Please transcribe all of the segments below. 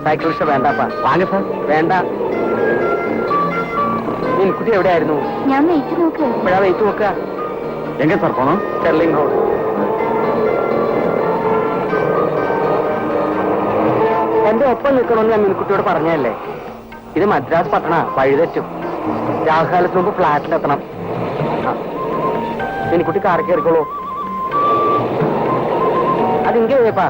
Cycle rickshaw വേണ്ടപ്പാ. വാങ്ങ sir. വേണ്ട. മിനിക്കുട്ടി എവിടെയായിരുന്നു? ഞാൻ വെയിറ്റ് നോക്കുക. ഇപ്പോഴാ വെയിറ്റ് നോക്കുക. എങ്ങനെ സാർ പോണോ? Sterling road. എന്റെ ഒപ്പം നിൽക്കണമെന്ന് ഞാൻ മിനിക്കുട്ടിയോട് പറഞ്ഞല്ലേ. ഇത് മദ്രാസ് പട്ടണ, വഴിതെറ്റും. രാഹുകാലത്തിന് മുമ്പ് ഫ്ലാറ്റിലെത്തണം. മിനിക്കുട്ടി കാർ കയറിക്കോളൂ. അതിങ്കേ പോയപ്പാ.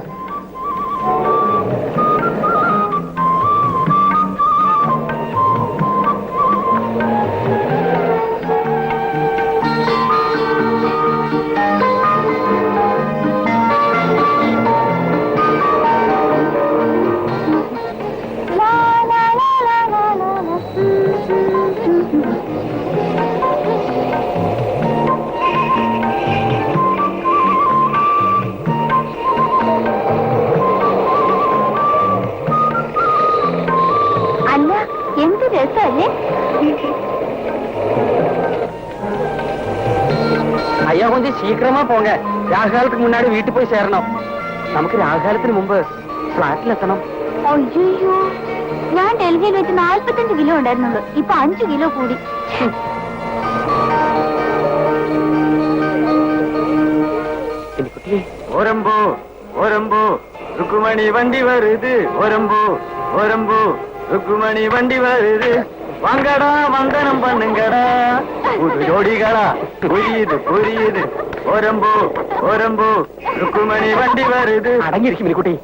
ஐயா கொஞ்சம் சீக்கிரமா போங்க. ராகுகாலத்துக்கு முன்னாடி வீட்டு போய் சேரணும். നമുക്ക് രാഹുകാലത്തിന് മുമ്പ് ഫ്ലാറ്റിലെത്തണം. അയ്യോ, ഞാൻ ഡൽഹിയിൽ വെച്ച് 45 കിലോ ഉണ്ടായിരുന്നുള്ളൂ. ഇപ്പൊ 5 കിലോ കൂടി. ഓരമ്പോ ഓരമ്പോ രുക്കുമണി വണ്ടി വരുത്. ഓരമ്പോ ഓരമ്പോ ருக்குமணி வண்டி வருது. வாங்கடா வந்தனம் பண்ணுங்கடா. புது ஜோடிகளா புரியுது புரியுது. ഓരമ്പോ ഓരമ്പോ രുക്കുമണി വണ്ടി വരുത്. അടങ്ങിയിരിക്കും മിനിക്കുട്ടി.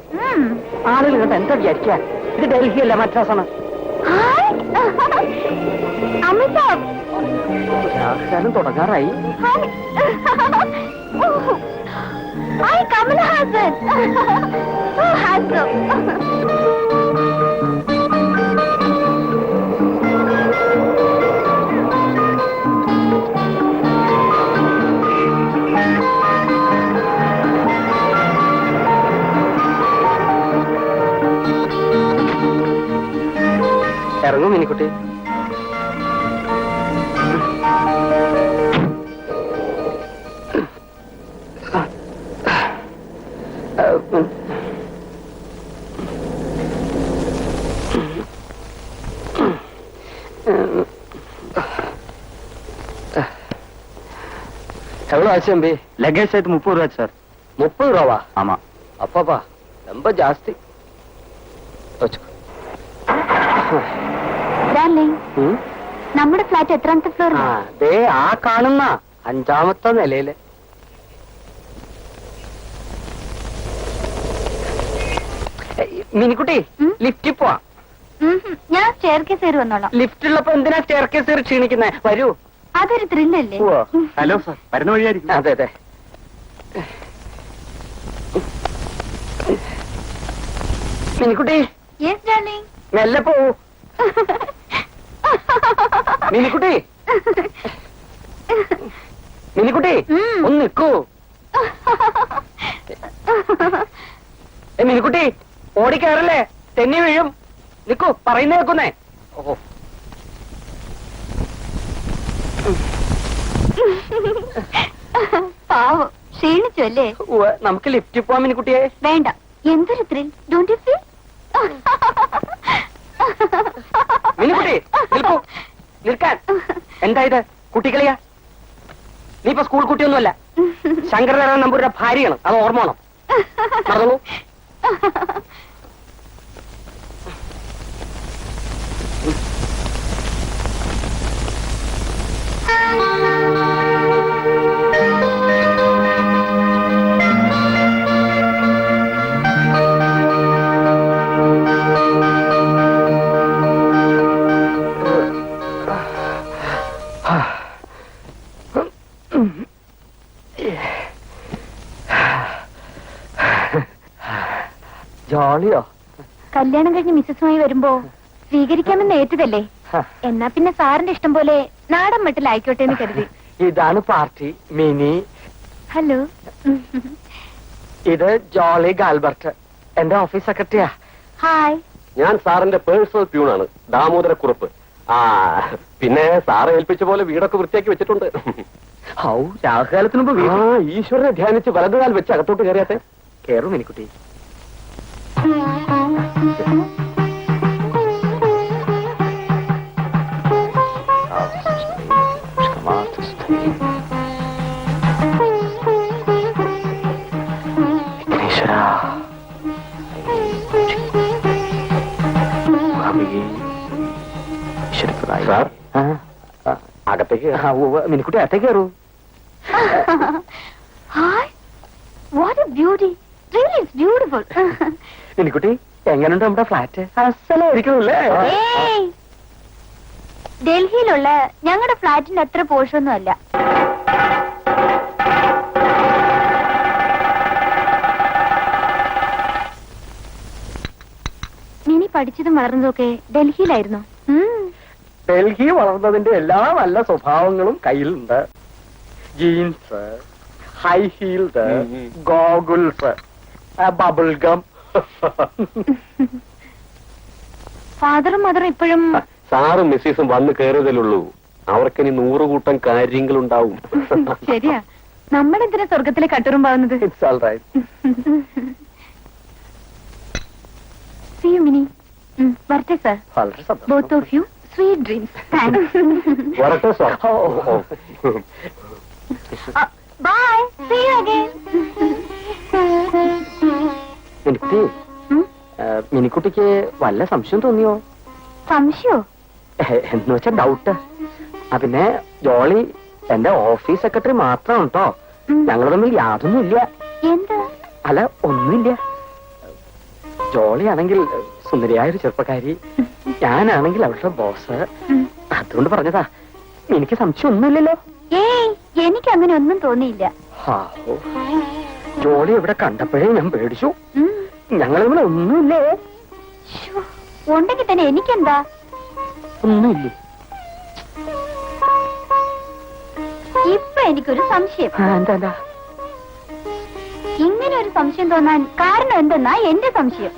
ആളുകൾ കണ്ട എന്താ വിചാരിക്കുക? ഇത് ഡൽഹിയല്ല, മദ്രാസാണ്. രാഹുകാലം തുടങ്ങാറായി. കമൽഹാസൻ. ഇറങ്ങും മിനിക്കുട്ടി. எவ்வளவு ஆச்சு தம்பி? லக்கேஜ் சேர்த்து 30 ரூபா சார். 30 ரூபாவா? ஆமா. அப்பாப்பா ரொம்ப ஜாஸ்தி. നമ്മുടെ ഫ്ലാറ്റ് എത്രാമത്തെ ഫ്ലോർ? ആ കാണുന്ന 5ാമത്തെ നിലയില്. മിനിക്കുട്ടി, ലിഫ്റ്റിൽ പോവാ. ഞാൻ സ്റ്റെയർ കേസ് കയറി വന്നോളാം. ലിഫ്റ്റുള്ളപ്പോ എന്തിനാ സ്റ്റെയർ കേസ് കയറി ക്ഷീണിക്കുന്നേ? വരൂ. അതൊരു ത്രില്ലല്ലേ? ഹലോ സാർ, വരുന്ന വഴിയായിരിക്കും. അതെ അതെ. മിനിക്കുട്ടി, മെല്ലെ പോവൂ. മിനിക്കുട്ടി, മിനിക്കുട്ടി ഒന്ന് നിൽക്കൂ. മിനിക്കുട്ടി, ഓടിക്കയറല്ലേ, തെന്നി വീഴും. നിൽക്കൂ, പറയുന്നേ കേൾക്കുന്നേ. ഓ, പാവം ക്ഷീണിച്ചു അല്ലേ? നമുക്ക് ലിഫ്റ്റിൽ പോവാം മിനിക്കുട്ടിയെ. വേണ്ട, എന്തൊരു thrill. Don't you feel? Minikutty നിൽക്കൂ. നിൽക്കാൻ. എന്താ ഇത്, കുട്ടികളിയാ? നീ ഇപ്പൊ സ്കൂൾ കുട്ടിയൊന്നുമല്ല. ശങ്കരനാരായണ നമ്പൂരിന്റെ ഭാര്യയാണ്, അത് ഓർമ്മ വേണം. നടന്നോളൂ. ജോളിയോ? കല്യാണം കഴിഞ്ഞ് മിസ്സസുമായി വരുമ്പോ സ്വീകരിക്കാമെന്ന് ഏറ്റതല്ലേ? എന്നാ പിന്നെ സാറിന്റെ ഇഷ്ടം പോലെ നാടൻ മട്ടിലായിക്കോട്ടെ എന്ന് കരുതി. ഇതാണ് പാർട്ടി. മിനി. ഹലോ. ഇത് ജോളി ഗാൽബർട്ട്, എന്റെ ഓഫീസ് സെക്രട്ടറിയാ. ഹായ്. ഞാൻ സാറിന്റെ പേഴ്സണൽ പ്യൂണാണ്, ദാമോദരക്കുറുപ്പ്. പിന്നെ സാറ് ഏൽപ്പിച്ച പോലെ വീടൊക്കെ വൃത്തിയാക്കി വെച്ചിട്ടുണ്ട്. ഹൗ, രാഹുകാലത്തിന് മുമ്പ് ഈശ്വരനെ ധ്യാനിച്ച് വലതുകാൽ വെച്ച് അകത്തോട്ട് കയറിയാട്ടെ. കേറും മിനിക്കുട്ടി. സാർ അകത്തേക്ക് മിനിക്കുട്ടി അകത്തേക്ക് കയറൂ. Hi, what a beauty, really it's beautiful. Minikutty എങ്ങനെയുണ്ട് നമ്മുടെ ഫ്ലാറ്റ്? അസലായിരിക്കുമല്ലേ? ഏയ്, ഡൽഹിയിലുള്ള ഞങ്ങളുടെ ഫ്ലാറ്റിന്റെ അത്ര പോഷൊന്നും അല്ല. മിനി പഠിച്ചതും വളർന്നതും ഒക്കെ ഡൽഹിയിലായിരുന്നു. ഡൽഹി വളർന്നതിന്റെ എല്ലാ നല്ല സ്വഭാവങ്ങളും കയ്യിലുണ്ട്. Jeans, high heels, goggles, bubble gum. ഫാദറും മദറും ഇപ്പോഴും സാറും മിസ്സീസും വന്ന് കയറിയതല്ലുള്ളൂ. അവർക്കിനി 100 കൂട്ടം കാര്യങ്ങളുണ്ടാവും. ശരിയാ, നമ്മളെന്തിനാ സ്വർഗത്തിലെ കട്ടുറുമ്പാവുന്നത്? It's all right. See you, Minnie. വരട്ടെ സർ. വളരെ സന്തോഷം. Both of you, sweet dreams. Thanks. വരട്ടെ sir. Bye. See you again. Minikutty, മിനിക്കുട്ടിക്ക് വല്ല സംശയം തോന്നിയോ? സംശയോ? എന്ന് വെച്ചാ ഡൗട്ട്. പിന്നെ ജോളി എന്റെ ഓഫീസ് സെക്രട്ടറി മാത്രമാണ് കേട്ടോ. ഞങ്ങൾ തമ്മിൽ യാതൊന്നും ഇല്ല. എന്ത്? അല്ല, ഒന്നുമില്ല. ജോളിയാണെങ്കിൽ സുന്ദരിയായ ഒരു ചെറുപ്പക്കാരി, ഞാനാണെങ്കിൽ അവളുടെ ബോസ്. അതുകൊണ്ട് പറഞ്ഞതാ. എനിക്ക് സംശയം ഒന്നുമില്ലല്ലോ. ഏയ്, എനിക്ക് അങ്ങനെ ഒന്നും തോന്നിയില്ല. ജോളി ഇവിടെ കണ്ടപ്പോഴേ ഞാൻ പേടിച്ചു. ഞങ്ങളിവിടെ ഒന്നുമില്ലേ? ഉണ്ടെങ്കിൽ തന്നെ എനിക്കെന്താ? ഒന്നുമില്ലേ? ഇപ്പൊ എനിക്കൊരു സംശയം. എന്താ? ഇങ്ങനെ ഒരു സംശയം തോന്നാൻ കാരണം എന്തെന്നാ എന്റെ സംശയം.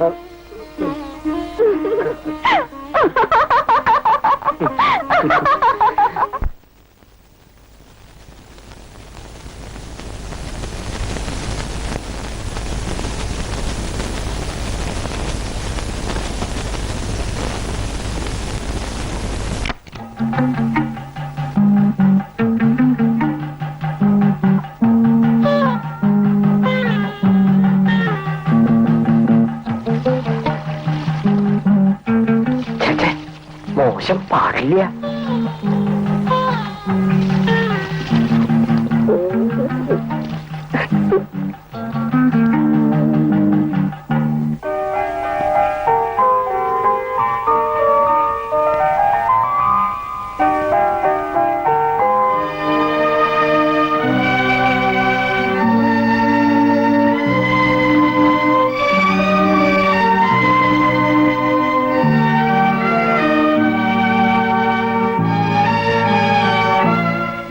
മോശം പാടില്ല.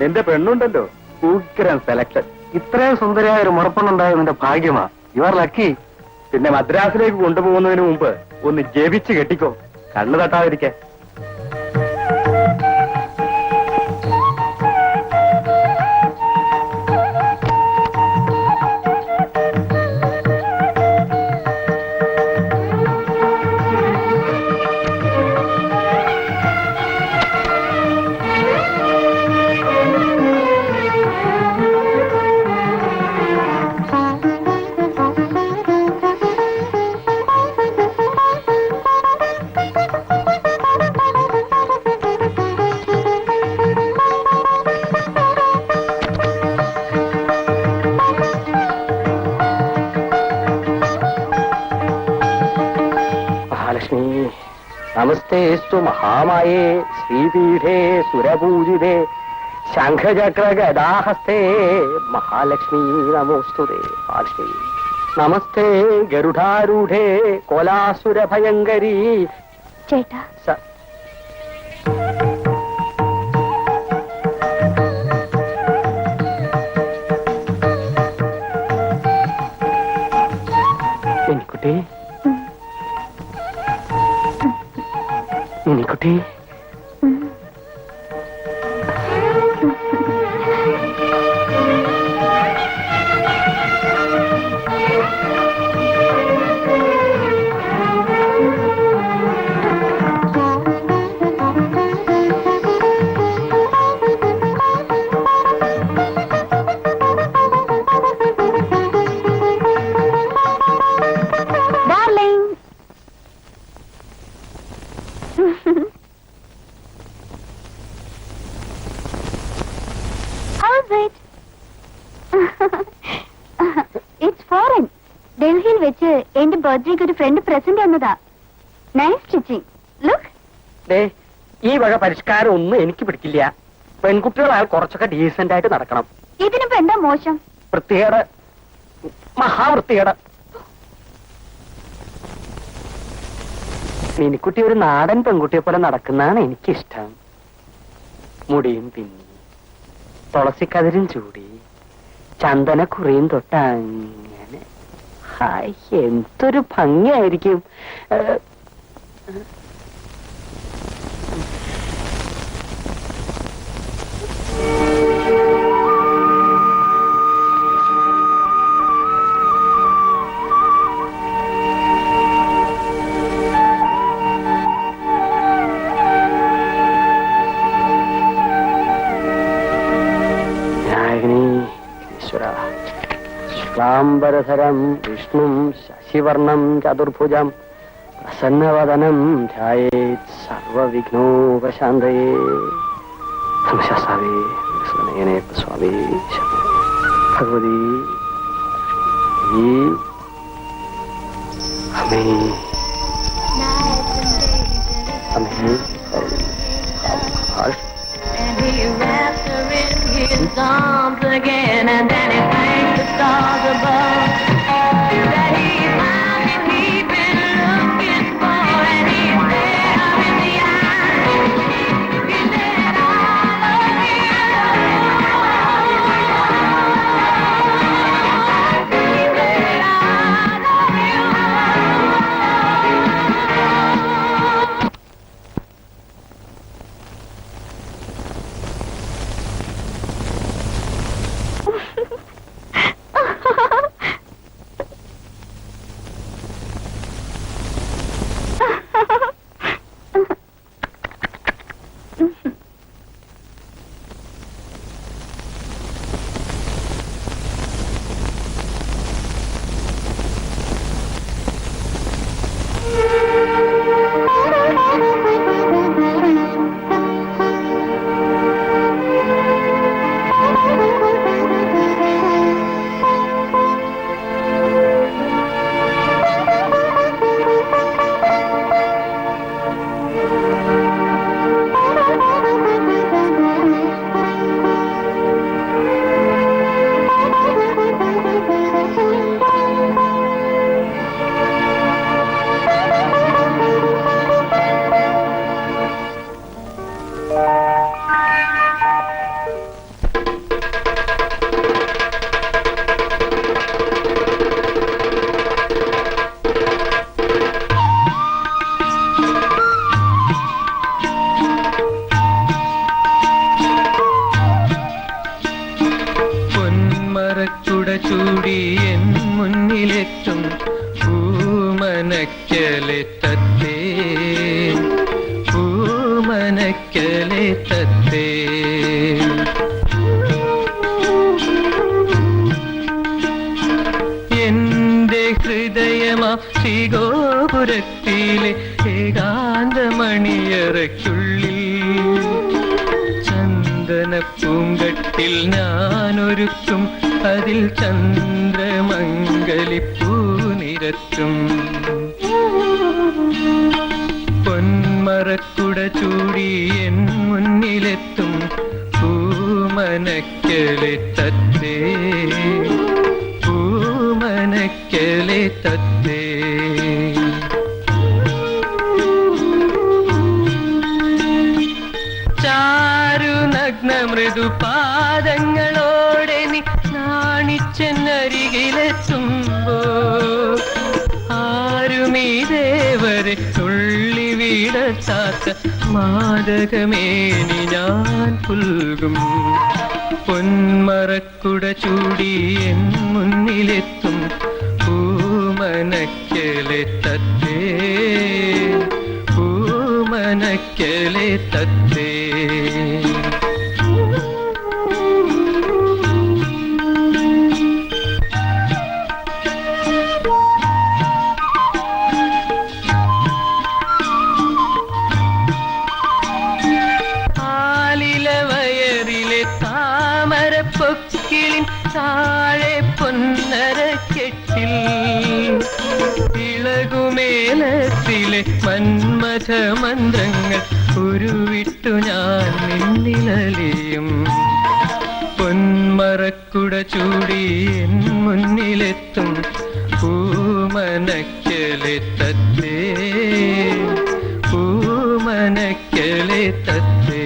നിന്റെ പെണ്ണുണ്ടല്ലോ, ഉഗ്രൻ സെലക്ഷൻ. ഇത്രയും സുന്ദരിയായ ഒരു മുറപ്പെണ്ണുണ്ടായത് നിന്റെ ഭാഗ്യമാ. You are lucky. പിന്നെ മദ്രാസിലേക്ക് കൊണ്ടുപോകുന്നതിന് മുമ്പ് ഒന്ന് ജപിച്ച് കെട്ടിക്കോ, കണ്ണു തട്ടാതിരിക്കെ. നമസ്തേസ്തു മഹാമായേ ശ്രീപീഠേ സുരപൂജിതേ ശംഖചക്രഗദാഹസ്തേ മഹാലക്ഷ്മി നമോസ്തുതേ. മഹാലക്ഷ്മി നമസ്തേ ഗരുഡാരൂഢേ കോലാസുരഭയങ്കരീ. ചേട്ടാ, മിനിക്കുട്ടി, മിനിക്കുട്ടി, എന്റെ ബർത്ത്ഡേക്ക് ഒരു ഫ്രണ്ട് പ്രസന്റ് തന്നതാ. Nice stitching. ലുക്ക്. ദേ, ഈ വക പരിഷ്കാരം ഒന്നും എനിക്ക് പിടിക്കില്ല. പെൺകുട്ടികളായാൽ കുറച്ചൊക്കെ ഡീസന്റ് ആയിട്ട് നടക്കണം. ഇതിനിപ്പോ എന്താ മോശം? വൃത്തികേട്, മഹാവൃത്തികേട്. മിനിക്കുട്ടി ഒരു നാടൻ പെൺകുട്ടിയെ പോലെ നടക്കുന്നതാണ് എനിക്കിഷ്ടം. മുടിയും പിന്നി, തുളസിക്കതിരും ചൂടി, ചന്ദനക്കുറിയും തൊട്ട് അങ്ങനെ. ഹായ്, എന്തൊരു ഭംഗിയായിരിക്കും. ശുക്ലാംബരധരം വിഷ്ണും ശശിവർണം ചതുർഭുജം പ്രസന്നവദനം ധ്യായേത് സർവവിഘ്നോപശാന്തയേ. നമഃശാസ്താവേ നയനേ സ്വാമി ഭഗവതി അമേ അമേ. And he wrapped her in his arms again, and then he thanked the stars above that he found what he'd been looking for, and he stared her in the eyes. He said, I love you. He said, I love you. ചൂടി N മുന്നിലെത്തും പൂമനക്കലെ തത്തേ, പൂമനക്കലെ തത്തേ. എന്റെ ഹൃദയമാ ശ്രീഗോപുരത്തിലെ ഏകാന്തമണിയറയ്ക്കുള്ളിൽ ചന്ദനപ്പൂങ്കട്ടിൽ ഞാനൊരുക്കും അതിൽ ചന്ദ്രമംഗലിപ്പൂ നിരത്തും. പൊന്മറക്കുട ചൂടി N മുന്നിലെത്തും പൂമനക്കലെ തത്തേ, പൂമനക്കലെ തത്തേ. ചാരുനഗ്ന മൃദുപാദങ്ങളോടെ നീ നാണിച്ചെന്നരികിലെത്തുമ്പോ ആരുമീ ദേവരെ തുള്ളി വീടത്താത്ത മാദകമേനി ഞാൻ പുൽകും. പൊന്മറക്കുട ചൂടി N മുന്നിലെത്തും പൂമനക്കലെ തത്തേ, പൂമനക്കലെ തത്തേ. പൊക്കിളിൻ താഴെ പൊന്നര കെട്ടിൽ ലേലത്തിലെ മന്മഥ മന്ത്രങ്ങൾ ഉരുവിട്ടു ഞാൻ നിന്നിലലിയും പൊന്മറക്കുട ചൂടി എൻ മുന്നിലെത്തും പൂമനക്കലെ തത്തേ പൂമനക്കലെ തത്തേ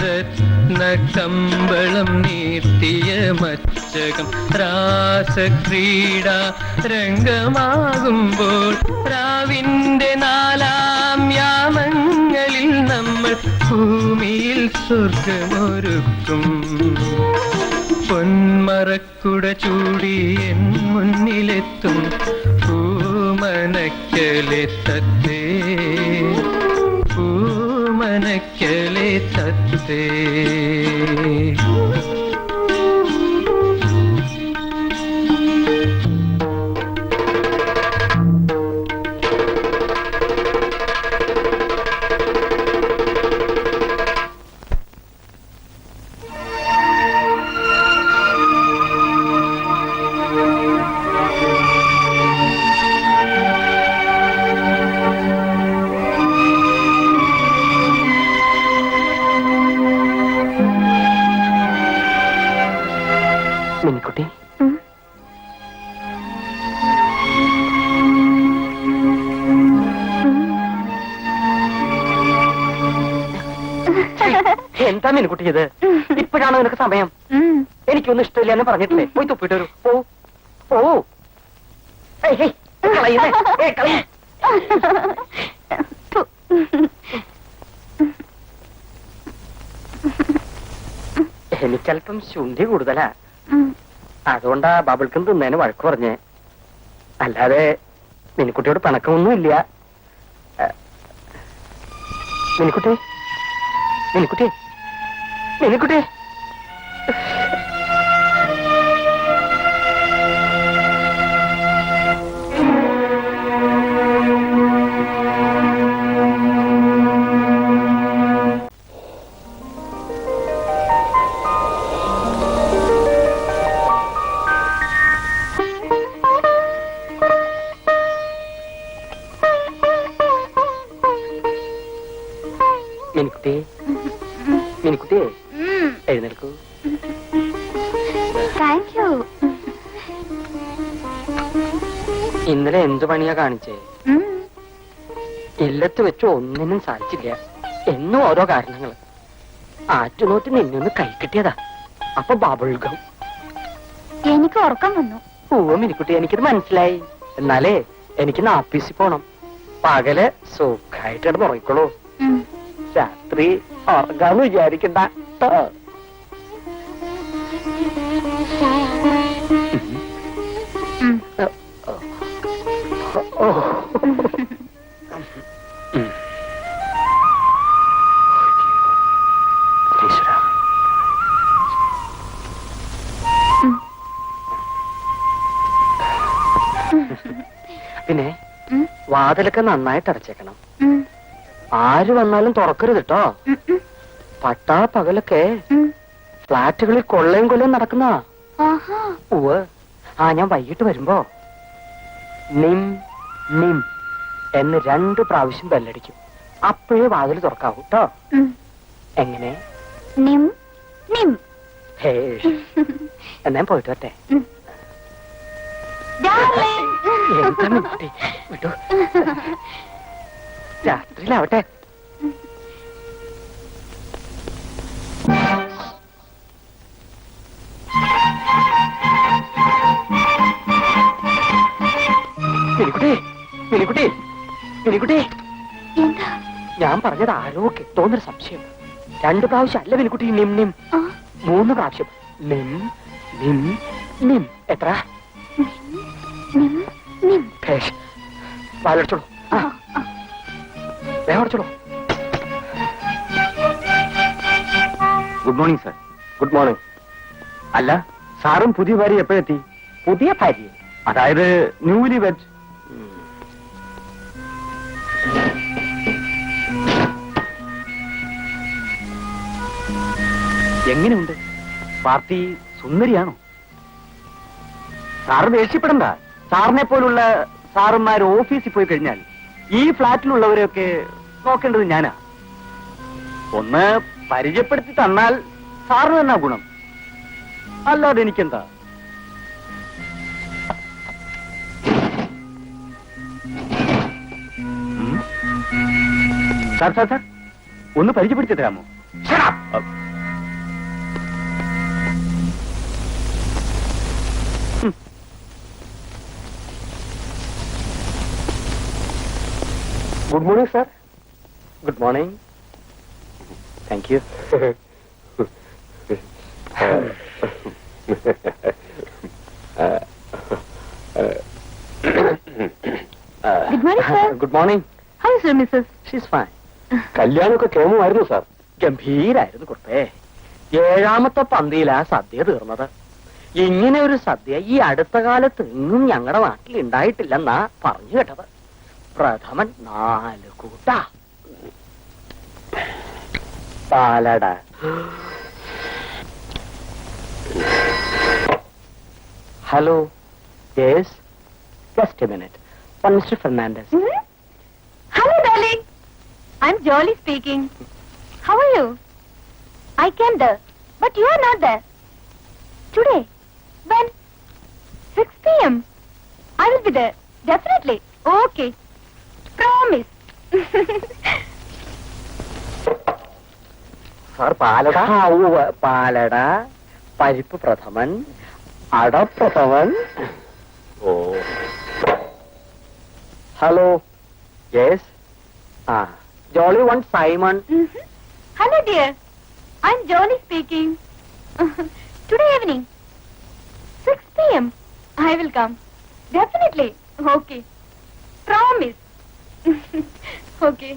രത്നകമ്പളം നീർത്തിയ മച്ചകം രാസക്രീഡ രംഗമാകുമ്പോൾ രാവിന്റെ 4-ാം യാമങ്ങളിൽ നമ്മൾ ഭൂമിയിൽ സ്വർഗമൊരുക്കും പൊന്മറക്കുട ചൂടി എൻ മുന്നിലെത്തും പൂമനക്കലെ തത്തേ പൂമനക്കലെ തത്തേ മിനിക്കുട്ടി, എന്താ മിനിക്കുട്ടി ഇത്? ഇപ്പോഴാണോ നിനക്ക് സമയം? എനിക്കൊന്നും ഇഷ്ടമില്ല എന്ന് പറഞ്ഞിട്ടില്ലേ? പോയി തുപ്പിട്ട് വരൂ. ഓ കളയുന്നേ, കളയേ. എനിക്കല്പം ശുണ്ഠി കൂടുതലാ, അതുകൊണ്ടാ ബബിൾക്കും തിന്നേന് വഴക്ക് പറഞ്ഞേ. അല്ലാതെ മിനിക്കുട്ടിയോട് പിണക്കമൊന്നുമില്ല. മിനിക്കുട്ടി, മിനിക്കുട്ടി, മിനിക്കുട്ടി. മിനിക്കുട്ടി, മിനിക്കുട്ടി, എഴുന്നേൽക്കൂ. Thank you. ഇന്നലെ എന്തു പണിയാ കാണിച്ചേ? ഇല്ലത്ത് വെച്ച് ഒന്നിനും സാധിച്ചില്ല. എന്നും ഓരോ കാരണങ്ങള്. ആറ്റുനോറ്റ് നിന്നൊന്ന് കൈ കിട്ടിയതാ. അപ്പൊ ബബിൾഗം. എനിക്ക് ഉറക്കം വന്നു. മിനിക്കുട്ടി, എനിക്കത് മനസ്സിലായി. എന്നാലേ എനിക്ക് ആഫീസിൽ പോണം. പകല് സുഖായിട്ട് കിടന്ന് ഉറങ്ങിക്കോളൂ. രാത്രി ഉറങ്ങാന്ന് വിചാരിക്കണ്ട. പിന്നെ വാതിലൊക്കെ നന്നായിട്ട് അടച്ചേക്കണം. ആര് വന്നാലും തുറക്കരുത് കേട്ടോ. പട്ടാ പകലൊക്കെ ഫ്ലാറ്റുകളിൽ കൊള്ളയും കൊല്ലയും നടക്കുന്ന. ഞാൻ വൈകിട്ട് വരുമ്പോ നിം നിം എന്ന് 2 പ്രാവശ്യം ബെല്ലടിക്കും. അപ്പോഴേ വാതിൽ തുറക്കാവൂ കേട്ടോ. എങ്ങനെ? നിം നിം. എന്നാ പോയിട്ട് വരട്ടെ. എന്താ മിനിക്കുട്ടി, വിട്ടു. രാത്രിയിലാവട്ടെ. മിനിക്കുട്ടി, മിനിക്കുട്ടി, മിനിക്കുട്ടി. ഞാൻ പറഞ്ഞത് ആരോ കിട്ടോന്നൊരു സംശയം. 2 പ്രാവശ്യം അല്ല മിനിക്കുട്ടി നിം നിം. 3 പ്രാവശ്യം നിം നിം നിം. എത്ര? വാലടിച്ചോളൂ. വേഗം. Good morning sir. Good morning. അല്ല, സാറും പുതിയ ഭാര്യ എപ്പോഴെത്തി? പുതിയ ഭാര്യ? അതായത് ന്യൂലി വെഡ്. എങ്ങനെയുണ്ട്? പാർട്ടി സുന്ദരിയാണോ? സാറ് ദേഷ്യപ്പെടണ്ട. സാറിനെ പോലുള്ള സാറന്മാർ ഓഫീസിൽ പോയി കഴിഞ്ഞാൽ ഈ ഫ്ലാറ്റിലുള്ളവരെയൊക്കെ നോക്കേണ്ടത് ഞാനാ. ഒന്ന് പരിചയപ്പെടുത്തി തന്നാൽ സാറിന് തന്നെ ഗുണം, അല്ലാതെ എനിക്കെന്താ. സാർ സാർ സാർ ഒന്ന് പരിചയപ്പെടുത്തി തരാമോ? Good morning sir. Good morning. Thank you. Good morning, sir. Good morning. How is your Mrs.? She's fine. കല്യാണമൊക്കെ കേമമായിരുന്നു സാർ. ഗംഭീരായിരുന്നു കുറുപ്പേ. 7ാമത്തെ പന്തിയിലാ സദ്യ തീർന്നത്. ഇങ്ങനെ ഒരു സദ്യ ഈ അടുത്ത കാലത്ത് എങ്ങും ഞങ്ങളുടെ നാട്ടിൽ ഉണ്ടായിട്ടില്ലെന്നാ പറഞ്ഞു കേട്ടത്. പ്രഥമൻ 4 കൂട്ട പാലട. Hello. Yes, just a minute. One mister Fernandez. Hmm? Hello, darling. I'm Jolly speaking. How are you? I came there, but you are not there. Today? When? 6 p.m. I will be there. Definitely. Okay. Promise. Sir പാലട. പാലട, പരിപ്പ് പ്രഥമൻ, അടപ്രഥമൻ. ഓ, hello. Yes. Jolly one Simon. Mhm. Hello, dear. I'm Jolly speaking. Today evening, 6 p.m. I will come. Definitely. Okay. Promise. Okay.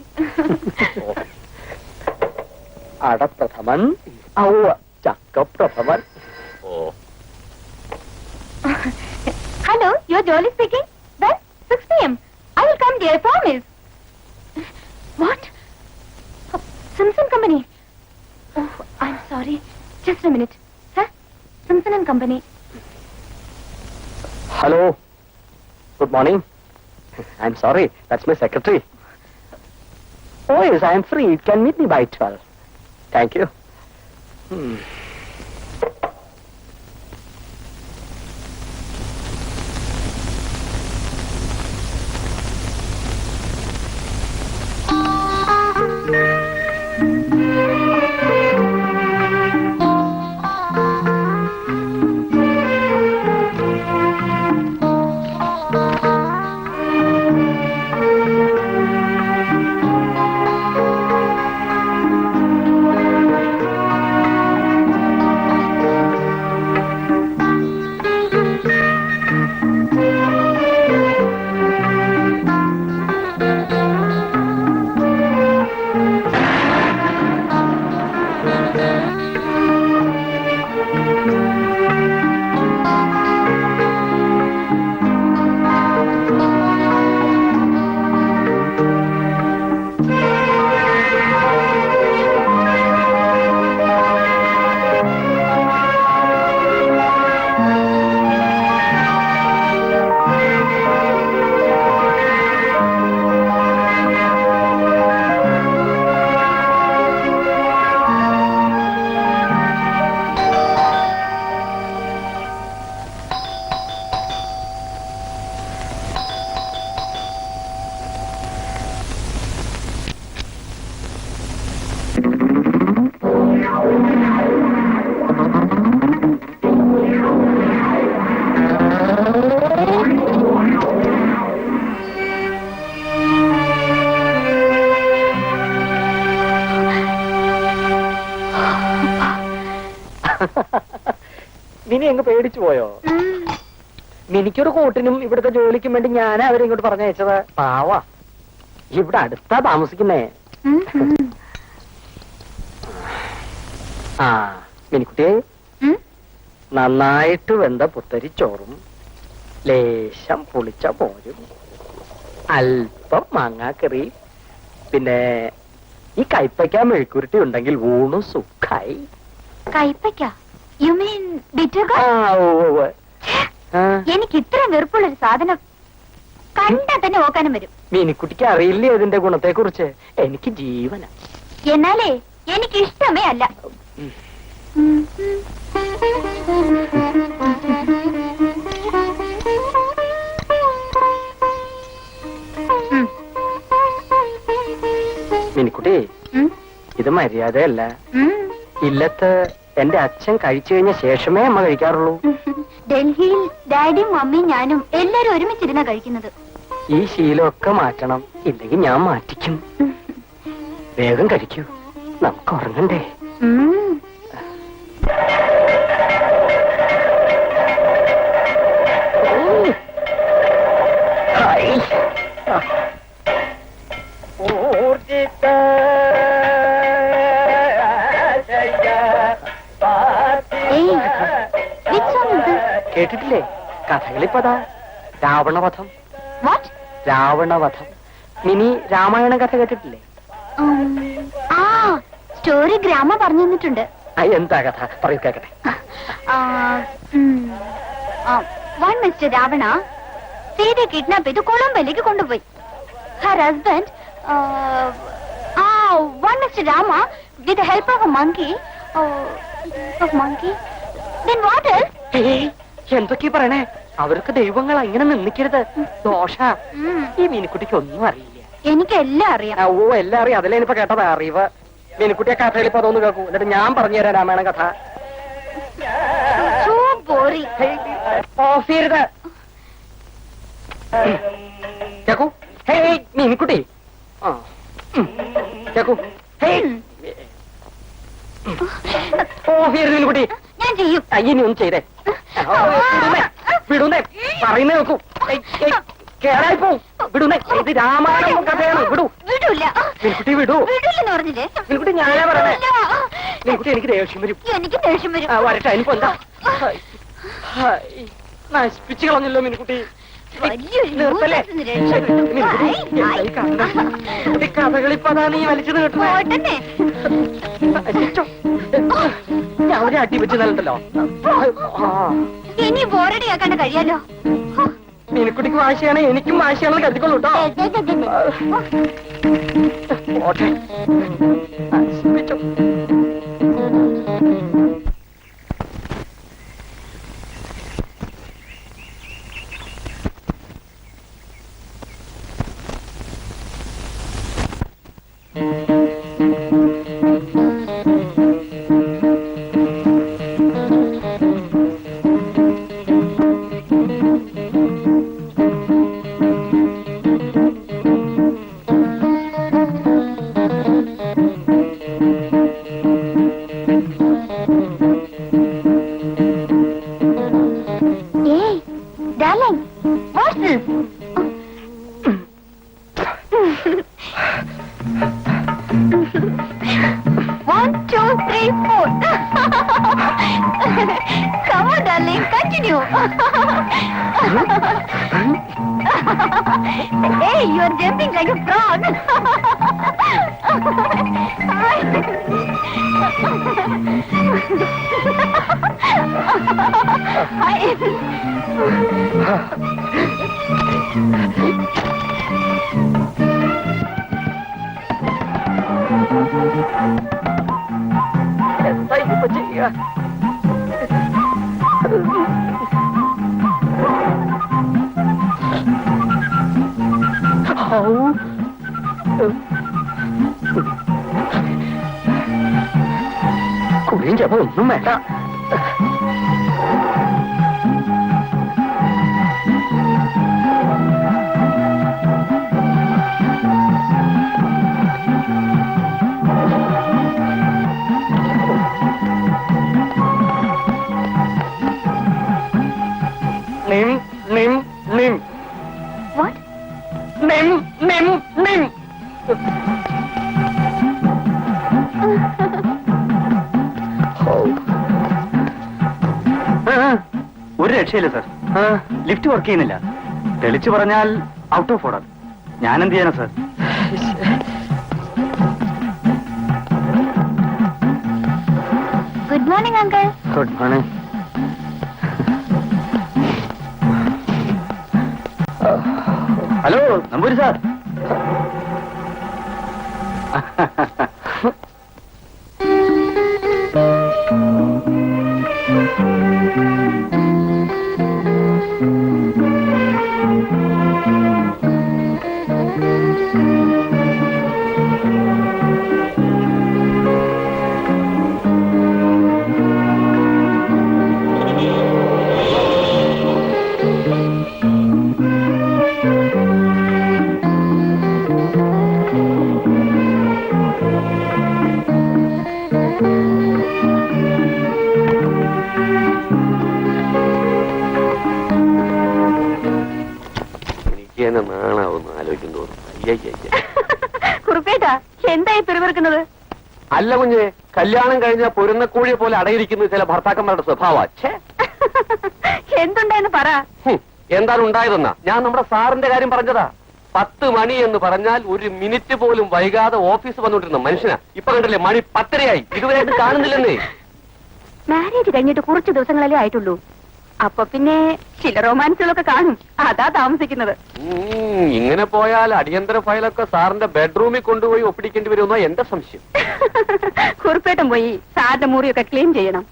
അടപ്രഥമൻ, ചക്കപ്രഥമൻ. ഓ, Hello, you're Jolly speaking? Then, 6 p.m. I will come, dear. Promise. What? Simpson Company. Oh, I'm sorry. Just a minute. Sir, Simpson and Company. Hello. Good morning. I am sorry, that's my secretary. Oh yes, I am free. You can meet me by 12. Thank you. Mini അങ്ങ് പേടിച്ചു പോയോ? മിനിക്കൊരു കൂട്ടിനും ഇവിടുത്തെ ജോലിക്കും വേണ്ടി ഞാൻ അവരെ ഇങ്ങോട്ട് പറഞ്ഞയച്ചത്. പാവാ, ഇവിടെ അടുത്താ താമസിക്കുന്നേ. ആ മിനിക്കുട്ടിയെ, നന്നായിട്ട് വെന്ത പുത്തരിച്ചോറും ലേശം പുളിച്ച മോരും അല്പം മാങ്ങാക്കറി, പിന്നെ ഈ കൈപ്പയ്ക്ക മെഴുക്കുരുട്ടി ഉണ്ടെങ്കിൽ ഊണു സുഖായി. കൈപ്പയ്ക്ക? You mean bitter? ആ, ഉവ്വ് ഉവ്വ്. ആ. എനിക്ക് സാധനം. കണ്ടാ തന്നെ ഓക്കാനും വരും. മീനിക്കുട്ടിക്ക് അറിയില്ലേ ഇതിന്റെ ഗുണത്തെ കുറിച്ച്? എനിക്ക് ജീവന. എന്നാലേ എനിക്ക് ഇഷ്ടമേ അല്ല. മീനിക്കുട്ടി, ഇത് മര്യാദയല്ല. ഇല്ലത്ത് എന്റെ അച്ഛൻ കഴിച്ചു കഴിഞ്ഞ ശേഷമേ അമ്മ കഴിക്കാറുള്ളൂ. ഡൽഹിയിൽ ഡാഡിയും മമ്മിയും ഞാനും എല്ലാരും ഒരുമിച്ചിരുന്ന കഴിക്കുന്നത്. ഈ ശീലമൊക്കെ മാറ്റണം, ഇല്ലെങ്കിൽ ഞാൻ മാറ്റിക്കും. വേഗം കഴിക്കൂ, നമുക്ക് ഉറങ്ങണ്ടേ? കേട്ടിട്ടില്ലേ കഥകളിപ്പതാ? രാവണവധം. രാവണവധം. മിനി രാമായണ കഥ കേട്ടിട്ടില്ലേ? ആ സ്റ്റോറി ഗ്രാമ പറഞ്ഞു തന്നിട്ടുണ്ട്. എന്താ കഥ പറയൂ, കേക്കട്ടെ. വൺ മിസ്റ്റർ രാവണ സീതയെ കിഡ്നാപ്പ് ചെയ്ത് കൊളംബോയിലേക്ക് കൊണ്ടുപോയി. Her husband one mister Rama with help of A monkey. Then what else? എന്തൊക്കെയാ പറയണേ? അവർക്ക് ദൈവങ്ങളാ, ഇങ്ങനെ നിന്നിക്കരുത്, ദോഷ. ഈ മീനിക്കുട്ടിക്ക് ഒന്നും അറിയില്ല. എനിക്കെല്ലാം അറിയാം. ഓ എല്ലാം അറിയാം, അതിലേ ഇനിയിപ്പോ കേട്ടതാ അറിവ്. മീനിക്കുട്ടിയെ കഥകളിപ്പോ അതൊന്ന് കേൾക്കൂ, എന്നിട്ട് ഞാൻ പറഞ്ഞുതരാം രാമായണ കഥ. So boring. ഓഫ് ചെയ്യരുത് കേക്കൂ. ഹേയ് മീനിക്കുട്ടി, കേക്കൂ. ഓഫ് ചെയ്യരുത് മീനിക്കുട്ടി. ഞാൻ ചെയ്യും. ഇനി ഒന്നും ചെയ്തേ. വിടുന്നേ, പറയുന്നേ നോക്കൂ. കേടായിപ്പോ വിടുന്നേ. ഇത് രാമായണം കഥയാണ്. വിടൂ. വിടൂല. മീൻകുട്ടി വിടൂ. വിടൂലെന്ന് പറഞ്ഞില്ലേ? മീൻകുട്ടി ഞാനാ പറഞ്ഞേ. മീൻകുട്ടി എനിക്ക് ദേഷ്യം വരും. എനിക്ക് ദേഷ്യം വരും. വരട്ടെ, ഇനിയിപ്പോ എന്താ? നശിപ്പിച്ചു കളഞ്ഞല്ലോ മീൻകുട്ടി. നിർത്തല്ലേ? കഥകളിപ്പതാ നീ വലിച്ചത് കേട്ടേ. ഞാൻ ഒരു അടി വെച്ച് നല്ലല്ലോ. ഇനി ബോറടിയാക്കാണ്ട് കഴിയാലോ. മീനക്കുട്ടിക്ക് വാശിയാണ്, എനിക്കും വാശിയാണെന്ന് കരുതിക്കൊള്ളൂ കേട്ടോ. ഓട്ടെ. Come on, darling, continue. Hey, you are jumping like a frog. എന്താ ഇപ്പൊ ചെയ്യുക? കുടിയും ചെപ്പോ ഒന്നും വേണ്ട. നിം നിം നിം. What? നിം നിം നിം. ഒരു രക്ഷയില്ല സർ. ലിഫ്റ്റ് വർക്ക് ചെയ്യുന്നില്ല. തെളിച്ചു പറഞ്ഞാൽ ഔട്ട് ഓഫ് ഓർഡർ. ഞാൻ എന്ത് ചെയ്യാനാ sir? Good morning, uncle. Good morning. Hello Namboothiri sir. എനിക്ക് തന്നെ നാണാവുന്നു ആലോചിക്കും തോന്നുന്നു. അയ്യയ്യ. കുറുപ്പേട്ടാ എന്തായി പിറുപിറുക്കുന്നത്? അല്ല കുഞ്ഞെ, കല്യാണം കഴിഞ്ഞ പൊരുന്നക്കോഴിയെ പോലെ അടയിരിക്കുന്നത് ചില ഭർത്താക്കന്മാരുടെ സ്വഭാവ. എന്തുണ്ടായെന്ന് പറ. എന്താണ് ഉണ്ടായതെന്നാ? ഞാൻ നമ്മുടെ സാറിന്റെ കാര്യം പറഞ്ഞതാ. 10 മണി എന്ന് പറഞ്ഞാൽ 1 മിനിറ്റ് പോലും വൈകാതെ ഓഫീസ് വന്നുകൊണ്ടിരുന്ന മനുഷ്യനാ. ഇപ്പൊ കണ്ടില്ലേ, മണി 10:30 ഇതുവരെയായിട്ട് കാണുന്നില്ലെന്നേ. മാരേജ് കഴിഞ്ഞിട്ട് കുറച്ച് ദിവസങ്ങളല്ലേ ആയിട്ടുള്ളൂ. അപ്പൊ പിന്നെ ചില റൊമാൻസുകളൊക്കെ കാണും. അതാ താമസിക്കുന്നത്. ഇങ്ങനെ പോയാൽ അടിയന്തര ഫയലൊക്കെ സാറിന്റെ ബെഡ്റൂമിൽ കൊണ്ടുപോയി ഒപ്പിടിക്കേണ്ടി വരുമെന്നോ എന്റെ സംശയം. കുറുപ്പേട്ടൻ പോയി സാറിന്റെ മുറിയൊക്കെ ക്ലീൻ ചെയ്യണം.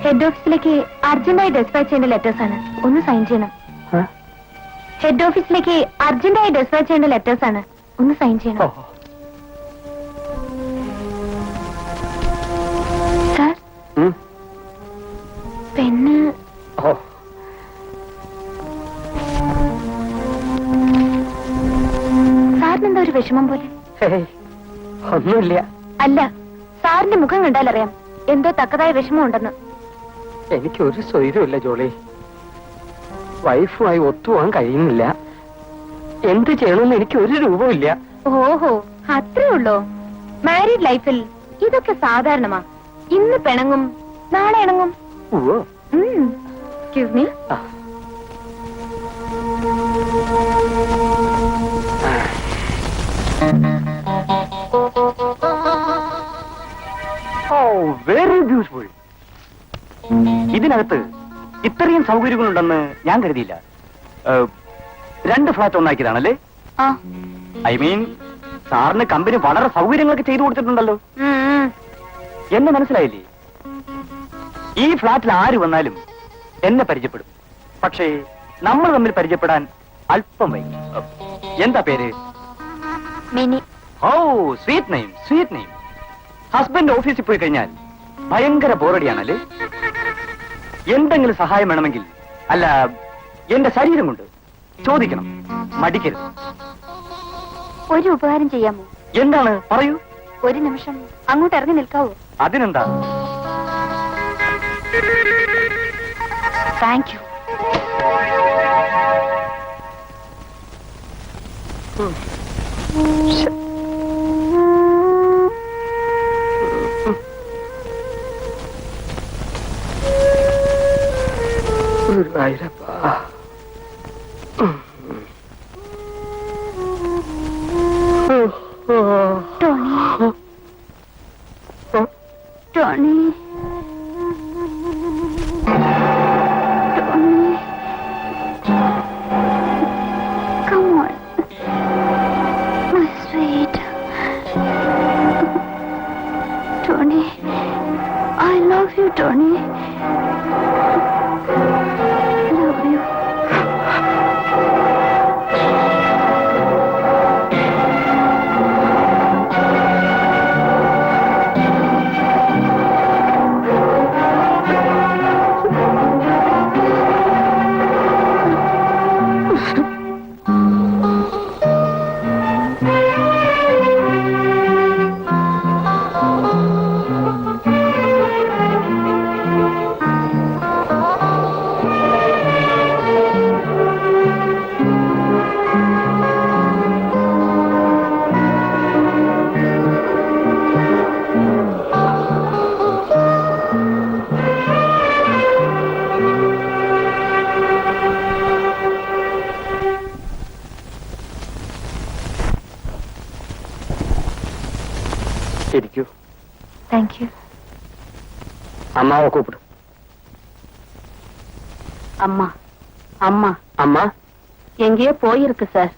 ഹെഡ് ഓഫീസിലേക്ക് അർജന്റായി ഡെസ്പാച്ച് ചെയ്യേണ്ട ലെറ്റേഴ്സ് ആണ്. ഒന്ന് സൈൻ ചെയ്യണം. ഹെഡ് ഓഫീസിലേക്ക് അർജന്റായി ഡെസ്പാച്ച് ചെയ്യേണ്ട ലെറ്റേഴ്സ് ആണ്. ഒന്ന് സൈൻ ചെയ്യണം. സാർ, പെണ്ണ്. സാറിനെന്താ ഒരു വിഷമം പോലെ? ഒന്നുമില്ല. അല്ല, സാറിന്റെ മുഖം കണ്ടാലറിയാം എന്തോ തക്കതായ വിഷമം ഉണ്ടെന്ന്. എനിക്കൊരു സ്വൈര്യമില്ല ജോളി. വൈഫുമായി ഒത്തുപോകാൻ കഴിയുന്നില്ല. എന്ത് ചെയ്യണമെന്ന് എനിക്ക് ഒരു രൂപമില്ല. ഓഹോ, അത്രേ ഉള്ളോ? മാരീഡ് ലൈഫിൽ ഇതൊക്കെ സാധാരണമാ. ഇന്ന് പിണങ്ങും, നാളെ ഇണങ്ങും. ഓ, എക്സ്ക്യൂസ് മീ. Very beautiful. ഇതിനകത്ത് ഇത്രയും സൗകര്യങ്ങളുണ്ടെന്ന് ഞാൻ കരുതിയില്ല. 2 ഫ്ലാറ്റ് ഒന്നാക്കിയതാണല്ലേ? ഐ മീൻ, സാറിന് കമ്പനി വളരെ സൗകര്യങ്ങളൊക്കെ ചെയ്തു കൊടുത്തിട്ടുണ്ടല്ലോ. എന്നെ മനസ്സിലായില്ലേ? ഈ ഫ്ലാറ്റിൽ ആര് വന്നാലും എന്നെ പരിചയപ്പെടും. പക്ഷേ നമ്മൾ തമ്മിൽ പരിചയപ്പെടാൻ അല്പം വൈകി. എന്താ പേര്? മിനി. ഓ, sweet name, sweet name. Husband ഓഫീസിൽ പോയി കഴിഞ്ഞാൽ ഭയങ്കര ബോറടിയാണല്ലേ? എന്തെങ്കിലും സഹായം വേണമെങ്കിൽ, അല്ല എന്റെ ശരീരം കൊണ്ട് ചോദിക്കണം, മടിക്കരുത്. ഒരു ഉപകാരം ചെയ്യാമോ? എന്താണ്, പറയൂ. ഒരു നിമിഷം അങ്ങോട്ട് ഇറങ്ങി നിൽക്കാവോ? അതിനെന്താ? Thank you. Tony. Come on. My sweet. Tony. I love you, Tony. Love you. ഇരിക്കൂ. தேங்க்யூ. അമ്മാവെ കൂപ്പിടും. அம்மா அம்மா അമ്മ எங்கேயோ போயிருக்கு சார்.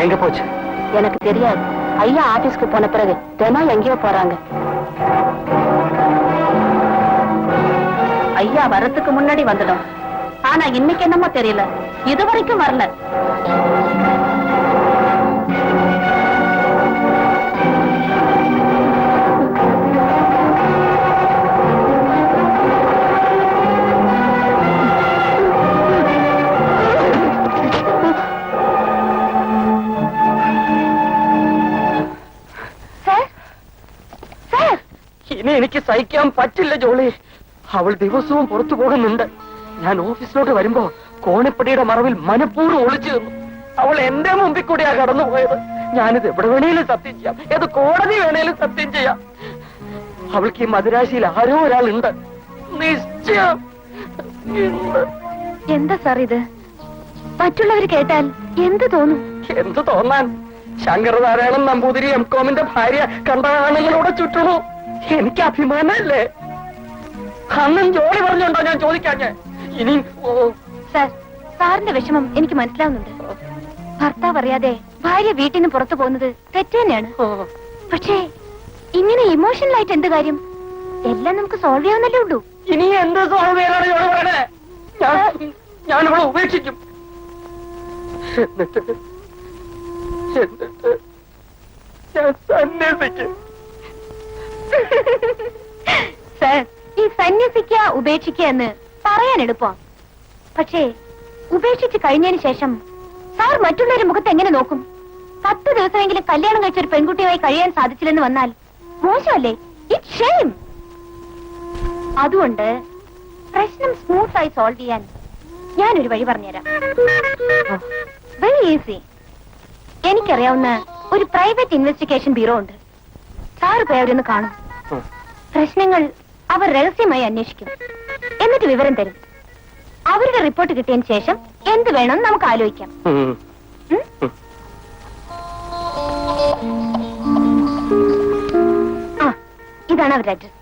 എങ്ക പോച്ച്? எனக்கு தெரியாது. ஐயா ஆபீஸ்க்கு போன பிறகு தினம் எங்கேயோ போறாங்க. ஐயா வரத்துக்கு முன்னாடி வந்துடும். ஆனா இன்னைக்கு என்னமோ தெரியல, இது வரைக்கும் வரல. ഇനി എനിക്ക് സഹിക്കാൻ പറ്റില്ല ജോളി. അവൾ ദിവസവും പുറത്തു പോകുന്നുണ്ട്. ഞാൻ ഓഫീസിലോട്ട് വരുമ്പോ കോണിപ്പടിയുടെ മറവിൽ മനഃപൂർവ്വം ഒളിച്ചു നിന്നു. അവൾ എന്റെ മുമ്പിൽ കൂടിയാ കടന്നുപോയത്. ഞാനിത് എവിടെ വേണേലും സത്യം ചെയ്യാം, ഏത് കോടതി വേണേലും സത്യം ചെയ്യാം. അവൾക്ക് ഈ മദിരാശിയിൽ ആരോ ഒരാളുണ്ട്, നിശ്ചയം. എന്താ സാർ ഇത്? മറ്റുള്ളവർ കേട്ടാൽ എന്ത് തോന്നും? എന്ത് തോന്നാൻ? ശങ്കരനാരായണൻ നമ്പൂതിരി എംകോമിന്റെ ഭാര്യ കണ്ട ആണുങ്ങളോടെ ചുറ്റണു. എനിക്ക് അഭിമാനല്ലേ? അന്നും ജോലി പറഞ്ഞോണ്ടോ ഞാൻ ചോദിക്കാഞ്ഞേ? ഇനി സാർ, സാറിന്റെ വിഷമം എനിക്ക് മനസ്സിലാവുന്നുണ്ട്. ഭർത്താവ് അറിയാതെ ഭാര്യ വീട്ടിൽ നിന്ന് പുറത്തു പോകുന്നത് തെറ്റ് തന്നെയാണ്. പക്ഷേ ഇങ്ങനെ ഇമോഷണൽ ആയിട്ട് എന്ത് കാര്യം? എല്ലാം നമുക്ക് സോൾവ് ചെയ്യാവുന്നല്ലേ ഉള്ളൂ. ഇനി എന്ത് സോൾവ് ചെയ്യാനാണ് ജോലി പറയണേ? ഞാനിവളെ ഉപേക്ഷിക്കും. എന്നിട്ട് ഞാൻ സന്യസിക്കും. സാർ, ഈ സന്യസിക്കുക ഉപേക്ഷിക്കുക എന്ന് പറയാൻ എളുപ്പം. പക്ഷേ ഉപേക്ഷിച്ച് കഴിഞ്ഞതിന് ശേഷം സാർ മറ്റുള്ളവരുടെ മുഖത്ത് എങ്ങനെ നോക്കും? 10 ദിവസമെങ്കിലും കല്യാണം കഴിച്ച ഒരു പെൺകുട്ടിയുമായി കഴിയാൻ സാധിച്ചില്ലെന്ന് വന്നാൽ മോശമല്ലേ? It's shame. അതുകൊണ്ട് പ്രശ്നം സ്മൂത്ത് ആയി സോൾവ് ചെയ്യാൻ ഞാനൊരു വഴി പറഞ്ഞുതരാം. Very easy. എനിക്കറിയാവുന്ന ഒരു പ്രൈവറ്റ് ഇൻവെസ്റ്റിഗേഷൻ ബ്യൂറോ ഉണ്ട്. സാറ് പോയി അവരൊന്ന് കാണും. പ്രശ്നങ്ങൾ അവർ രഹസ്യമായി അന്വേഷിക്കും. എന്നിട്ട് വിവരം തരും. അവരുടെ റിപ്പോർട്ട് കിട്ടിയതിന് ശേഷം എന്ത് വേണമെന്ന് നമുക്ക് ആലോചിക്കാം. ആ, ഇതാണ് അവരുടെ address.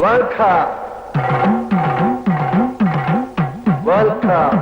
Welcome. Welcome.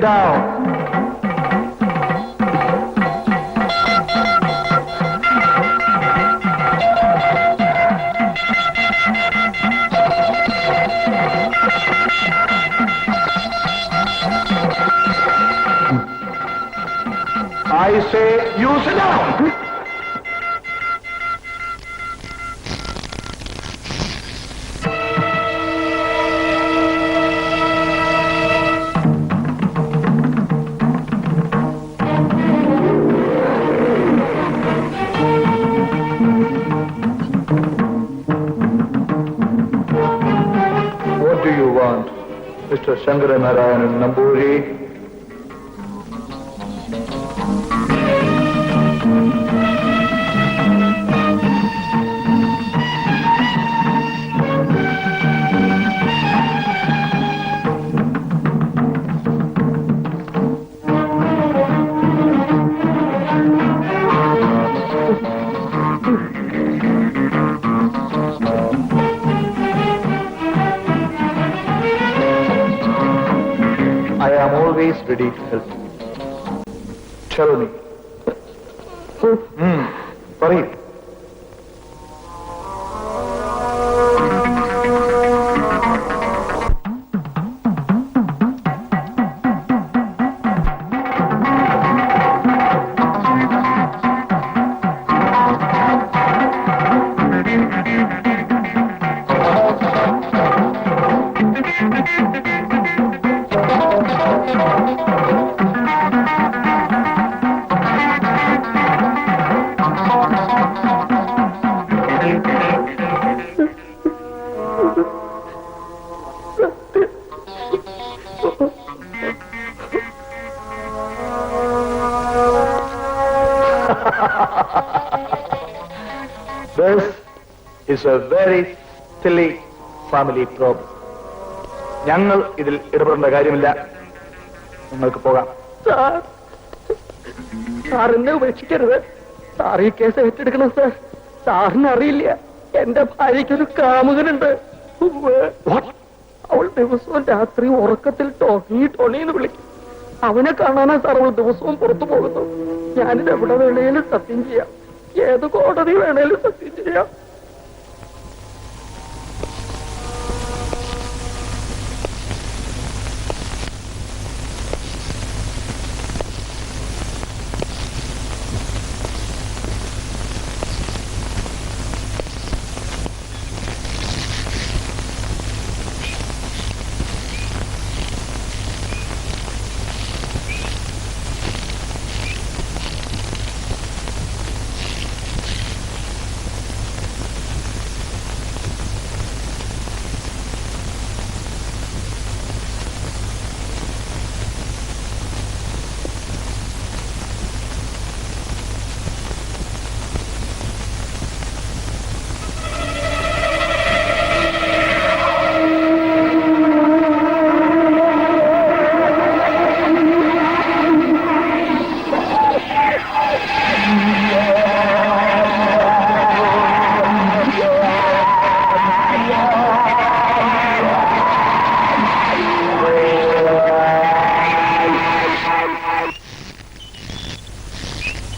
down. I say you sit down. What do you want, Mr. Shankaranarayanan Namburi? I am always ready to help you. Tell me. Parhi. This is a very silly family problem. ഞങ്ങൾ ഇതിൽ ഇടപെടേണ്ട കാര്യമില്ല. നിങ്ങൾക്ക് പോകാം. Sir എന്നെ ഉപേക്ഷിക്കരുത്. Sir ഈ case ഏറ്റെടുക്കണം sir. സാറിന് അറിയില്ല, എന്റെ ഭാര്യയ്ക്കൊരു കാമുകനുണ്ട്. അവൾ ദിവസവും രാത്രി ഉറക്കത്തിൽ ടോണി ടോണിന്ന് വിളിക്കും. അവനെ കാണാനാ സാർ അവൾ ദിവസവും പുറത്തു പോകുന്നു. ഞാനിത് എവിടെ വേണേലും സത്യം ചെയ്യാം, ഏത് കോടതി വേണേലും സത്യം ചെയ്യാം.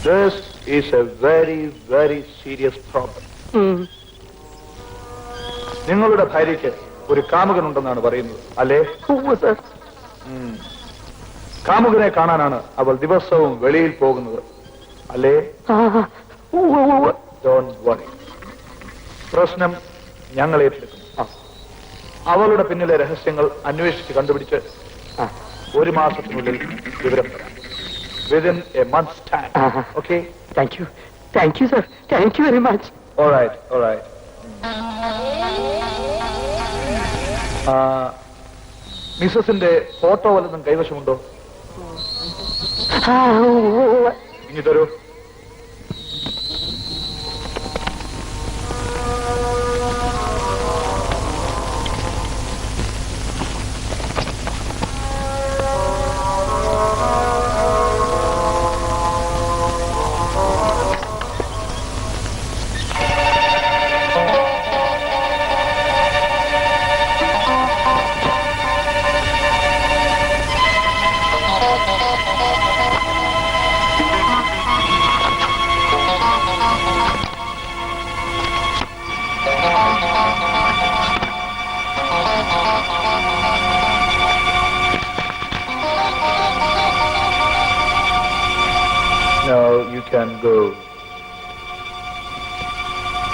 This is a very, very serious problem. നിങ്ങളുടെ ഭാര്യയ്ക്ക് ഒരു കാമുകനുണ്ടെന്നാണ് പറയുന്നത്, അല്ലേ? കാമുകനെ കാണാനാണ് അവൾ ദിവസവും വെളിയിൽ പോകുന്നത്, അല്ലേ? Don't worry. പ്രശ്നം ഞങ്ങൾ ഏറ്റെടുക്കുന്നു. അവളുടെ പിന്നിലെ രഹസ്യങ്ങൾ അന്വേഷിച്ച് കണ്ടുപിടിച്ച് 1 മാസത്തിനുള്ളിൽ വിവരം തരാം. Within a month's time. Okay? Thank you. Thank you, sir. Thank you very much. All right, all right. മിസ്സസിന്റെ ഫോട്ടോ വല്ലതും കൈവശമുണ്ടോ? ഇനി തരൂ. Now you can go.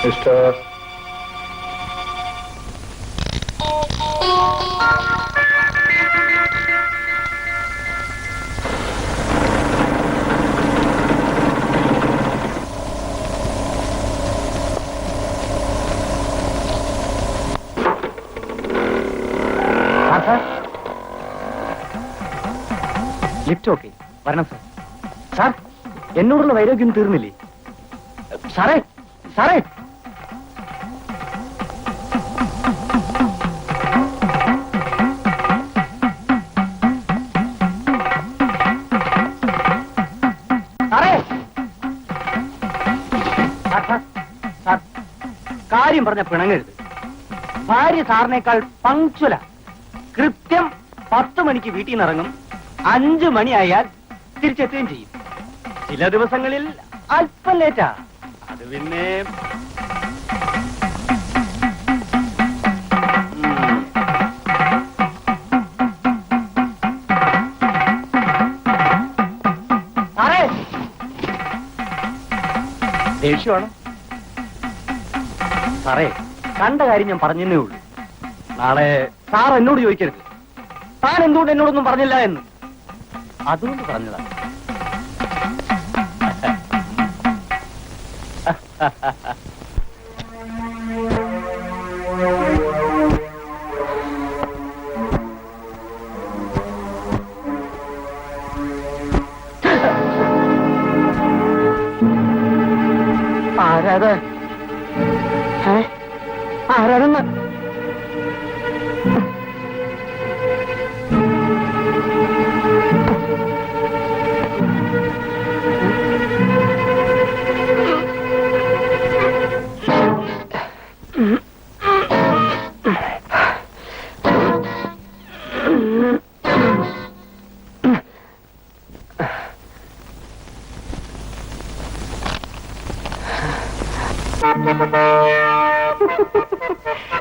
Mister. Lift okay വരണം സാർ. സാർ എന്നോടുള്ള വൈരോഗ്യം തീർന്നില്ലേ? സാറേ സാറേ സാറേ സാർ കാര്യം പറഞ്ഞ പിണങ്ങരുത്. ഭാര്യ സാറിനേക്കാൾ പങ്ക്ച്വല. കൃത്യം 10 മണിക്ക് വീട്ടിൽ നിന്ന് ഇറങ്ങും, 5 മണിയായാൽ തിരിച്ചെത്തുകയും ചെയ്യും. ചില ദിവസങ്ങളിൽ അല്പം ലേറ്റാ. അത് പിന്നെ സാറേ ദേഷ്യമാണ്. സാറേ കണ്ട കാര്യം ഞാൻ പറഞ്ഞേ ഉള്ളൂ. നാളെ സാർ എന്നോട് ചോദിക്കരുത് താൻ എന്തുകൊണ്ട് എന്നോടൊന്നും പറഞ്ഞില്ല എന്ന്. അതുകൊണ്ട് പറഞ്ഞതാണ്. ആരാത്? ആരാണെന്ന്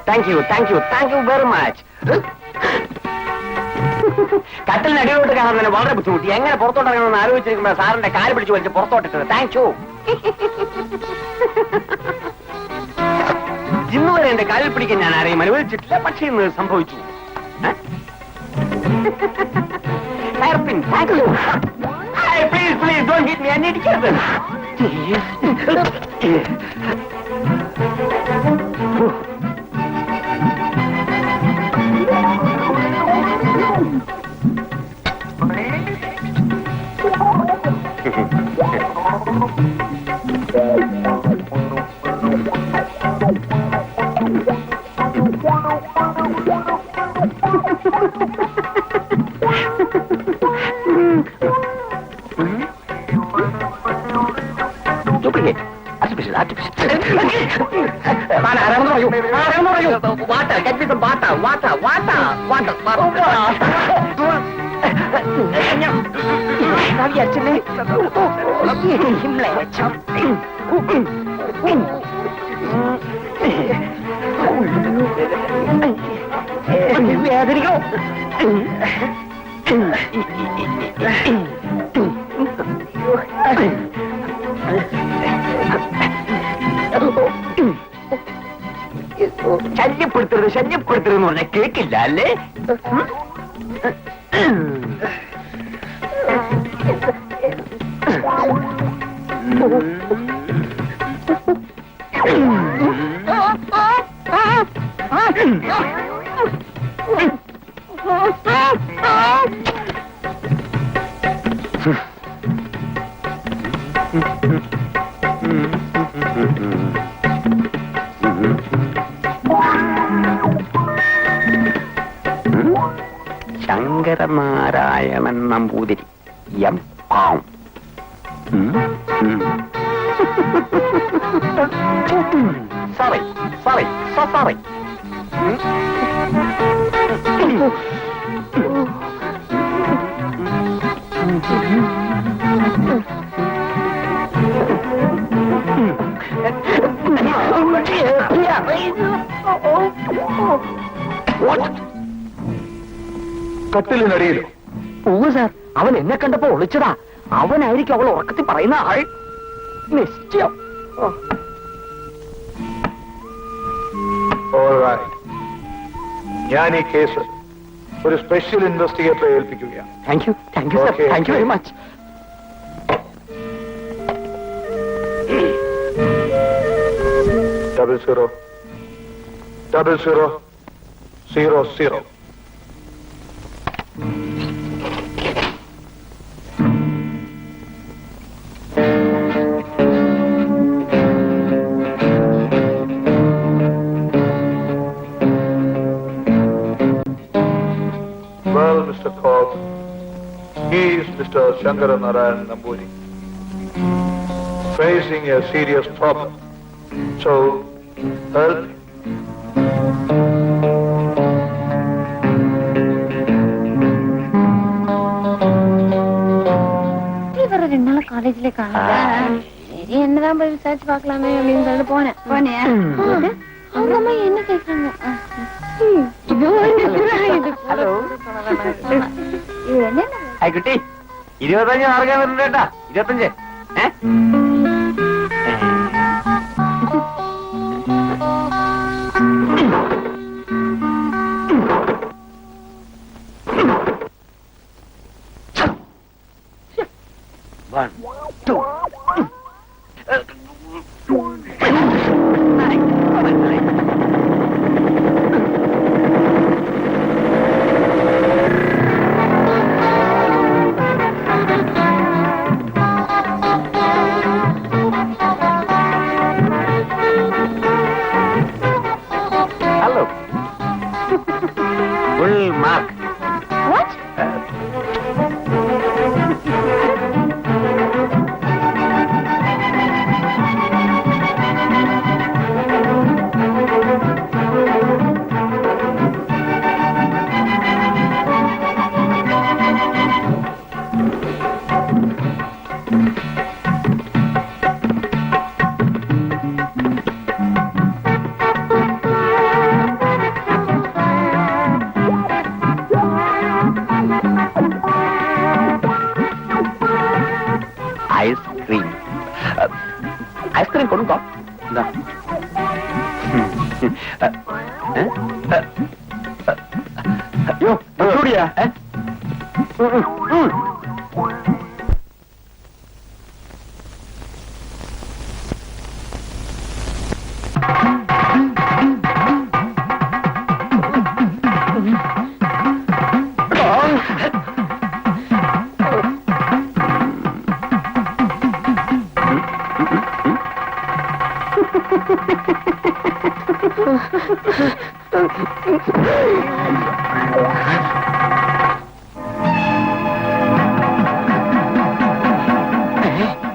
താങ്ക് യു വെരി മച്ച്. കട്ടലിന് അടിയിലോട്ട് കാണാൻ തന്നെ വളരെ ബുദ്ധിമുട്ടി. എങ്ങനെ പുറത്തോട്ടിറങ്ങണമെന്ന് ആലോചിച്ചിരിക്കുമ്പോൾ സാറിന്റെ കാല് പിടിച്ച് വലിച്ച് പുറത്തോട്ടിട്ടത്. Thank you. ഇന്ന് വരെ എന്റെ കാലിൽ പിടിക്കാൻ ഞാൻ ആരെയും അനുവദിച്ചിട്ടില്ല. പക്ഷേ ഇന്ന് സംഭവിച്ചു. Please please don't hit me. എന്നെ ഇടിക്കരുത്. വേദനിക്കോ? ശല്യപ്പെടുത്തരുതെന്ന് പറഞ്ഞാൽ കേക്കില്ല അല്ലേ? ശങ്കരനാരായണൻ നമ്പൂതിരി എം പാം. Sorry sorry so sorry. കട്ടിലിനടിയിലോ? സാർ അവൻ എന്നെ കണ്ടപ്പോ ഒളിച്ചതാ. അവനായിരിക്കും അവൾ ഉറക്കത്തിൽ പറയുന്ന ആൾ. നിശ്ചയം. ഞാൻ ഈ കേസ് ഒരു സ്പെഷ്യൽ ഇൻവെസ്റ്റിഗേറ്ററെ ഏൽപ്പിക്കുകയാണ്. Thank you sir. Okay. Thank you very much. 000000. Well, Mr. Cobb, he is Mr. Shankaranarayan Namburi, facing a serious problem. So, help him. இவர 2 நாள் காலேஜ்ல காணல. சரி என்னதான் போய் விசாரிச்சு பார்க்கலாமே அப்படின்னு சொல்லிட்டு போனேன். அவங்க அம்மா என்ன கேக்குறாங்க? ഹലോ. இது என்ன? ഹായ് കുട്ടി. 25 മാർക്കാൻ വരുന്നുണ്ട് കേട്ടാ. 25. One, two. Hello. Full mark. What? Ice cream. Ice cream കൊടുക്കോ? എന്താ? അയ്യോ ചൂടിയാ?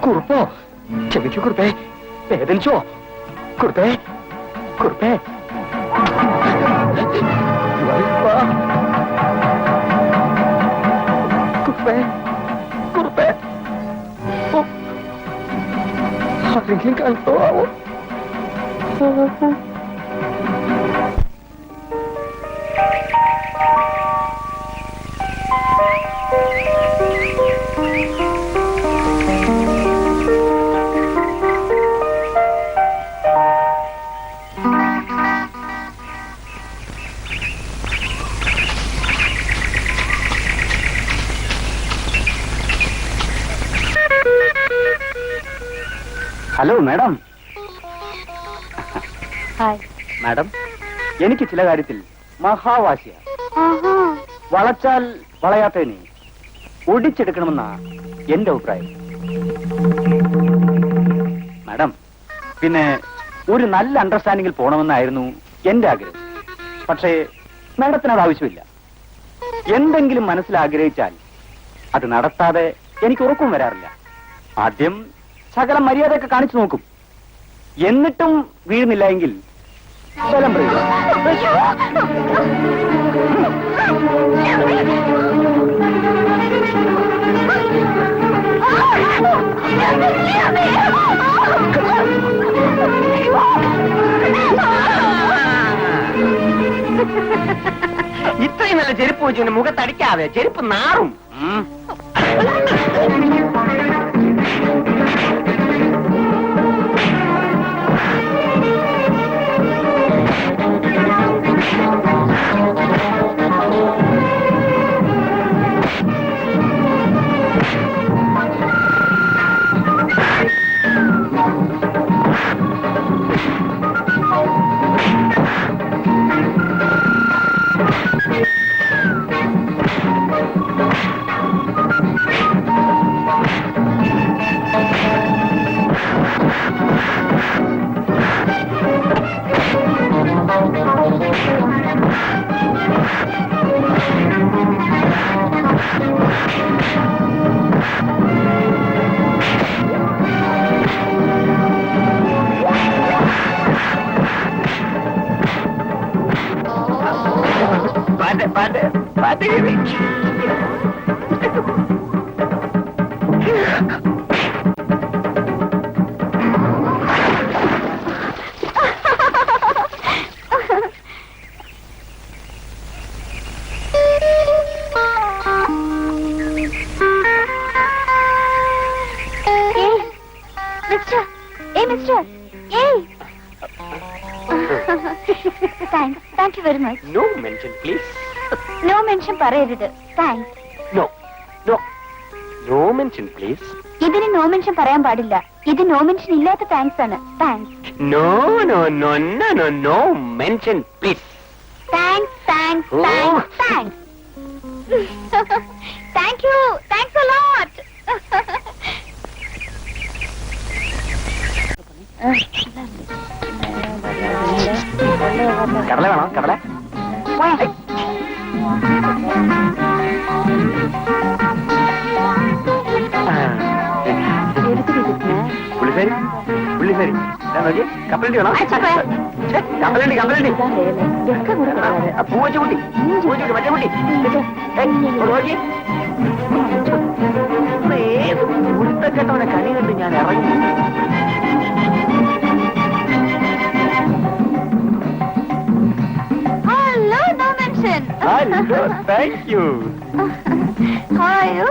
കുറുപ്പോ? ക്ഷമിക്കൂ കുറുപ്പേ. വേദനിച്ചോ കുറുപ്പേ? കുറുപ്പേ കുറുപ്പേ കുറുപ്പേ. ആരെങ്കിലും കണ്ടോ ആവോ? Hello madam. ഹായ്. മാഡം, എനിക്ക് ചില കാര്യത്തിൽ മഹാവാശിയാണ്. വളച്ചാൽ വളയാത്തതിനെ ഒടിച്ചെടുക്കണമെന്നാ എന്റെ അഭിപ്രായം. മാഡം, പിന്നെ ഒരു നല്ല അണ്ടർസ്റ്റാൻഡിങ്ങിൽ പോണമെന്നായിരുന്നു എന്റെ ആഗ്രഹം. പക്ഷേ മാഡത്തിന് അത് ആവശ്യമില്ല. എന്തെങ്കിലും മനസ്സിൽ ആഗ്രഹിച്ചാൽ അത് നടത്താതെ എനിക്ക് ഉറക്കം വരാറില്ല. ആദ്യം സകല മര്യാദയൊക്കെ കാണിച്ചു നോക്കും. എന്നിട്ടും വീഴുന്നില്ല എങ്കിൽ ബലം പ്രയോഗിക്കും. ഇത്രയും നല്ല ചെരുപ്പ് വെച്ച് മുഖത്തടിക്കാതെ ചെരുപ്പ് നാറും. Thank you very much. No mention please. No mention പറയരുത്. Thanks. No no no mention please. ഇതിന് നോ മെൻഷൻ പറയാൻ പാടില്ല. ഇത് നോ മെൻഷൻ ഇല്ലാത്ത താങ്ക്സ് ആണ്. Thanks. No no no no no no mention please. Thanks thanks thanks thanks. Thank you. Thanks a lot. കടല വേണോ? കടല പുള്ളിശ്ശേരി പുള്ളിശ്ശേരി നോക്കി. കപ്പലണ്ടി വേണോ? കപ്പലണ്ടി കപ്പലണ്ടി. പൂവച്ച കുട്ടി പൂവച്ച കുട്ടി മറ്റേ കുട്ടി നോക്കി. ഏത് ഉരുത്തക്കെട്ടവനെ കണി കണ്ട് ഞാൻ ഇറങ്ങി. Hello, no mention. Hello, thank you. How are you?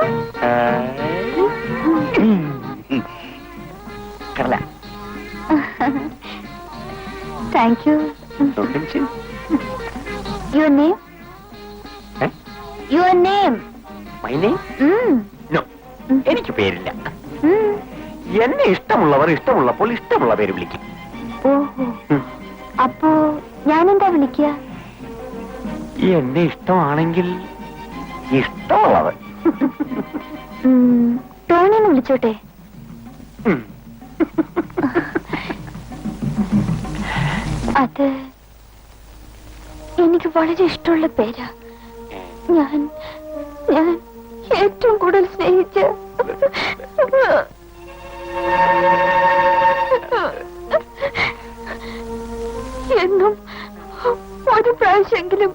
കടല. Thank you. No mention. Your name? Eh? Your name? My name? No. എനിക്ക് പേരില്ല. എന്നെ ഇഷ്ടമുള്ളവർ ഇഷ്ടമുള്ളപ്പോൾ ഇഷ്ടമുള്ള പേര് വിളിക്കും. ഓഹോ. അപ്പോ ഞാനെന്താ വിളിക്കുക? എന്നെ ഇഷ്ടമാണെങ്കിൽ ഇഷ്ടമുള്ളവർ. ടോണിന്ന് വിളിച്ചോട്ടെ. അത് എനിക്ക് വളരെ ഇഷ്ടമുള്ള പേരാ. ഞാൻ ഞാൻ ഏറ്റവും കൂടുതൽ സ്നേഹിച്ച എന്നും ഒരു പ്രാവശ്യമെങ്കിലും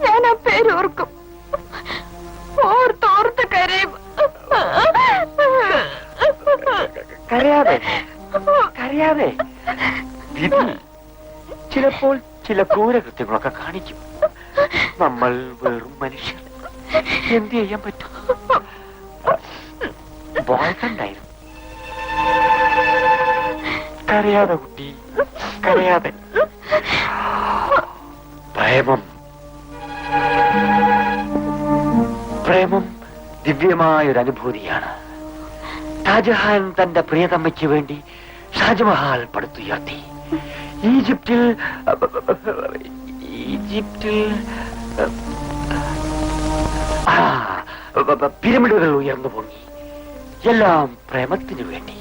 ഞാൻ ആ പേര് ഓർക്കും. ഓർത്തോർത്ത് കരയും. കരയാതെ കരയാതെ. വിധി ചിലപ്പോൾ ചില ക്രൂരകൃത്യങ്ങളൊക്കെ കാണിക്കും. നമ്മൾ വെറും മനുഷ്യർ. എന്ത് ചെയ്യാൻ പറ്റും? ബോയ്ഫ്രണ്ടായിരുന്നു. കരയാതെ കുട്ടി കരയാതെ. പ്രേമം പ്രേമം ദിവ്യമായൊരു അനുഭൂതിയാണ്. ഷാജഹാൻ തന്റെ പ്രിയതമ്മയ്ക്ക് വേണ്ടി ഷാജമഹാൽ പടുത്തുയർത്തി. ഈജിപ്തിൽ പിരമിഡുകൾ ഉയർന്നു പൊങ്ങി. എല്ലാം പ്രേമത്തിനു വേണ്ടി,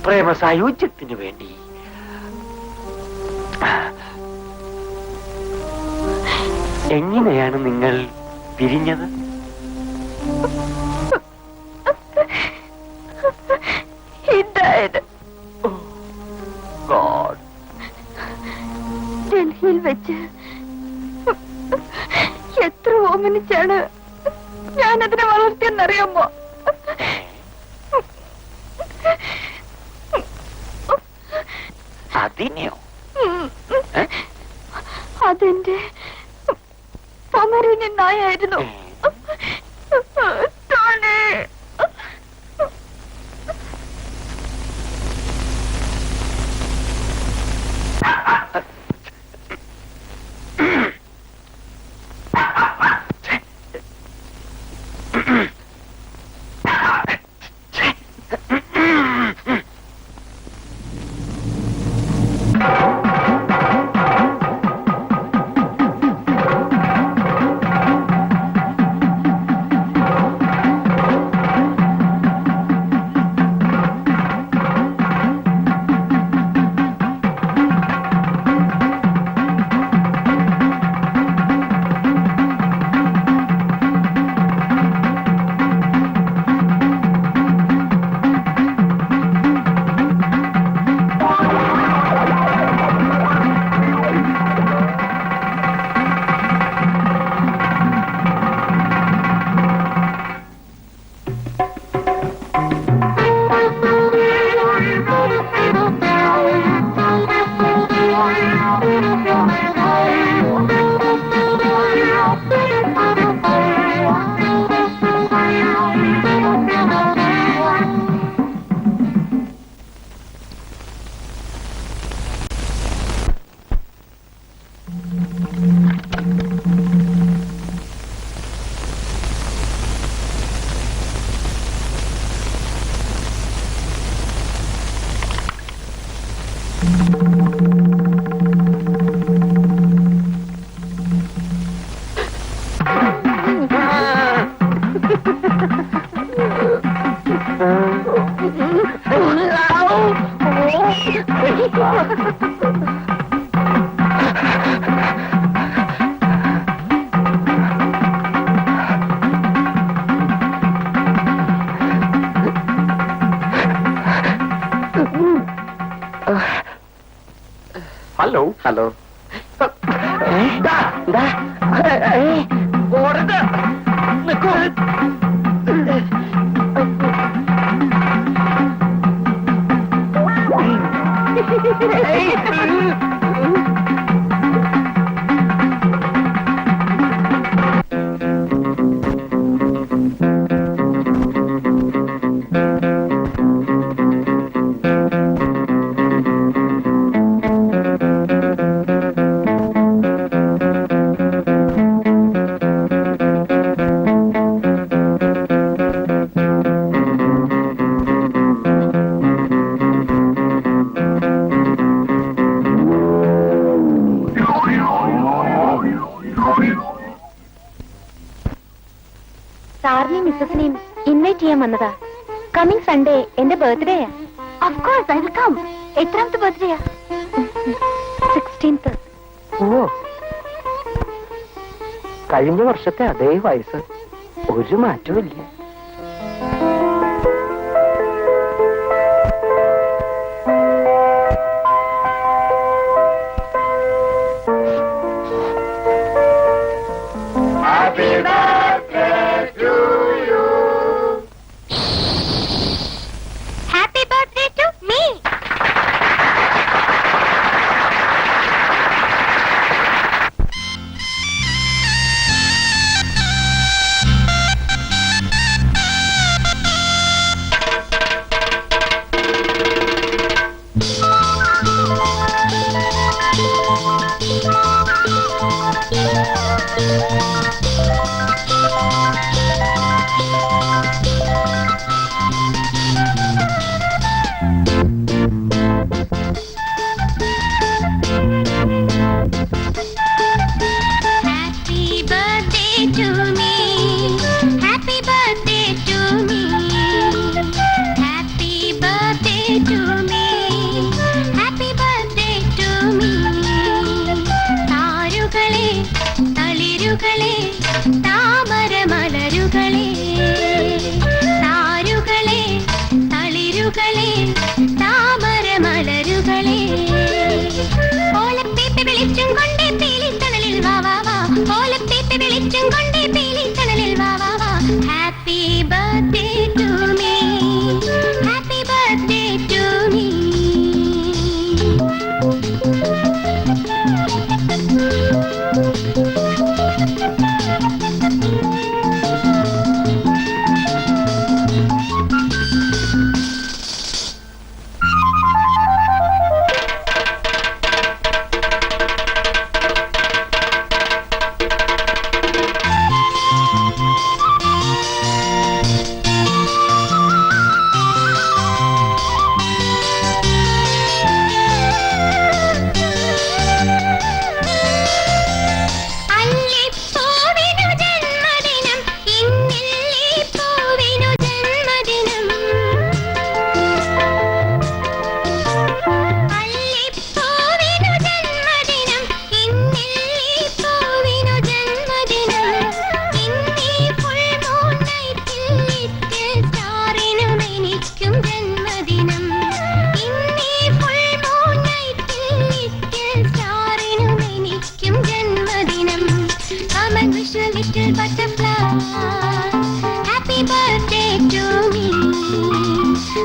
പ്രേമ സായുജ്യത്തിനു വേണ്ടി. എങ്ങനെയാണ് നിങ്ങൾ പിരിഞ്ഞത്? ഡൽഹിയിൽ വെച്ച് എത്ര ഓമനിച്ചാണ് ഞാനതിനെ വളർത്തിയെന്നറിയാമോ? അതിനെയോ? അതെന്റെ പൊമരേനിയൻ നായായിരുന്നു. ടോണി. ഹലോ ഹലോ സാറിനെയും മിസ്സസിനെയും ഇൻവൈറ്റ് ചെയ്യാൻ വന്നതാ. കമ്മിങ് സൺഡേ എന്റെ ബർത്ത്ഡേയാ. Of course I will come. എത്രാമത്തെ ബർത്ത്ഡേയാ? 16th. ഓ, കഴിഞ്ഞ വർഷത്തെ അതേ വയസ്സ്, ഒരു മാറ്റവും ഇല്ല. Happy birthday to me. Happy birthday to me. Happy birthday to me. Happy birthday to me. Happy birthday to me. താരുകളെ തളിരുകളെ താമരമലരുകളെ താരുകളെ തളിരുകളെ താമരമലരുകളെ ഓലപ്പീപ്പി വെളിച്ചം കൊണ്ടേ പീലിത്തണലിൽ വാ വാ വാ. ഓലപ്പീപ്പി വെളിച്ചം കൊണ്ടേ പീലിത്തണലിൽ വാ വാ വാ. Happy birthday to me. Happy birthday to me. അല്ലിപ്പൂവിനു ജന്മദിനം, ഇന്നില്ലി പൂവിനു ജന്മദിനം. അല്ലിപ്പൂവിനു ജന്മദിനം, ഇന്നില്ലി പൂവിനു ജന്മദിനം. ഇന്നീ ഫുൾ മൂൺ നൈറ്റിൽ ലിറ്റിൽ സ്റ്റാറിനും എനിക്കും ജന്മദിനം. ഇന്നീ ഫുൾ മൂൺ നൈറ്റിൽ ലിറ്റിൽ സ്റ്റാറിനും എനിക്കും ജന്മദിനം. Come and wish a little butterfly. Happy birthday to me.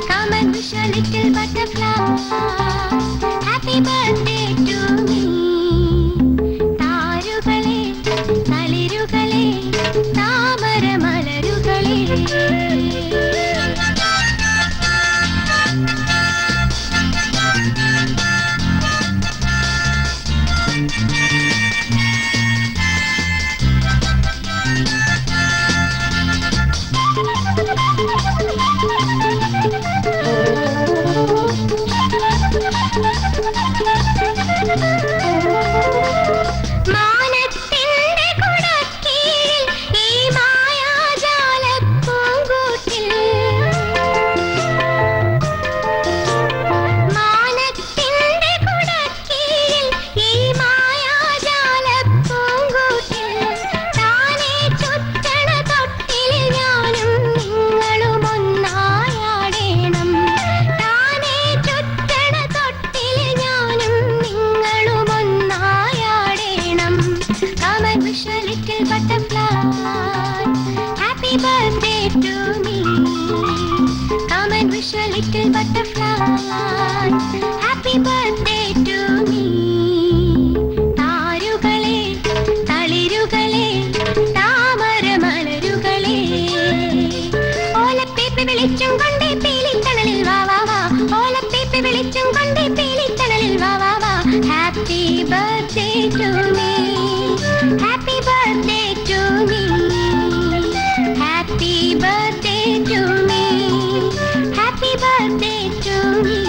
Come and wish a little butterfly. Happy birthday to me. താരുകളെ തളിരുകളെ താമരമലരുകളെ. Happy birthday to me. താരുകളെ തളിരുകളെ താമര മലരുകളെ ഓലപ്പേപ്പ വെളിച്ചം കൊണ്ടേ പീലിത്തണലിൽ വാ വാ വാ. ഓലപ്പേപ്പ വെളിച്ചം കൊണ്ടേ പീലിത്തണലിൽ വാ വാ വാ. Happy birthday to me. Happy birthday to me. Happy birthday to me. Happy birthday to me.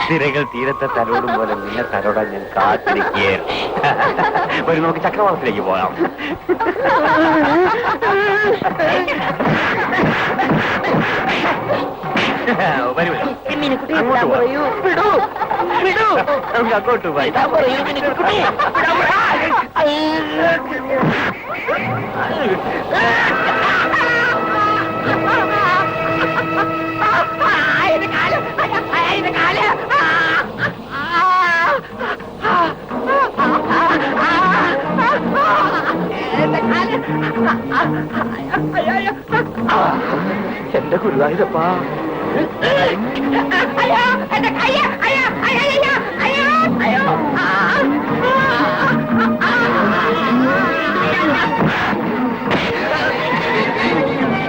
തിരകൾ തീരത്തെ തലോടും പോലെ നിന്നെ തലോടാൻ ഞാൻ കാത്തിരിക്കുകയായിരുന്നു. ഒരു നമുക്ക് ചക്രവാളത്തിലേക്ക് പോകാം. നമുക്ക് അങ്ങോട്ട് പോയി എന്റെ ഗുരുവായൂരപ്പാ.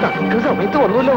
തക്ക സമയത്ത് വന്നല്ലോ.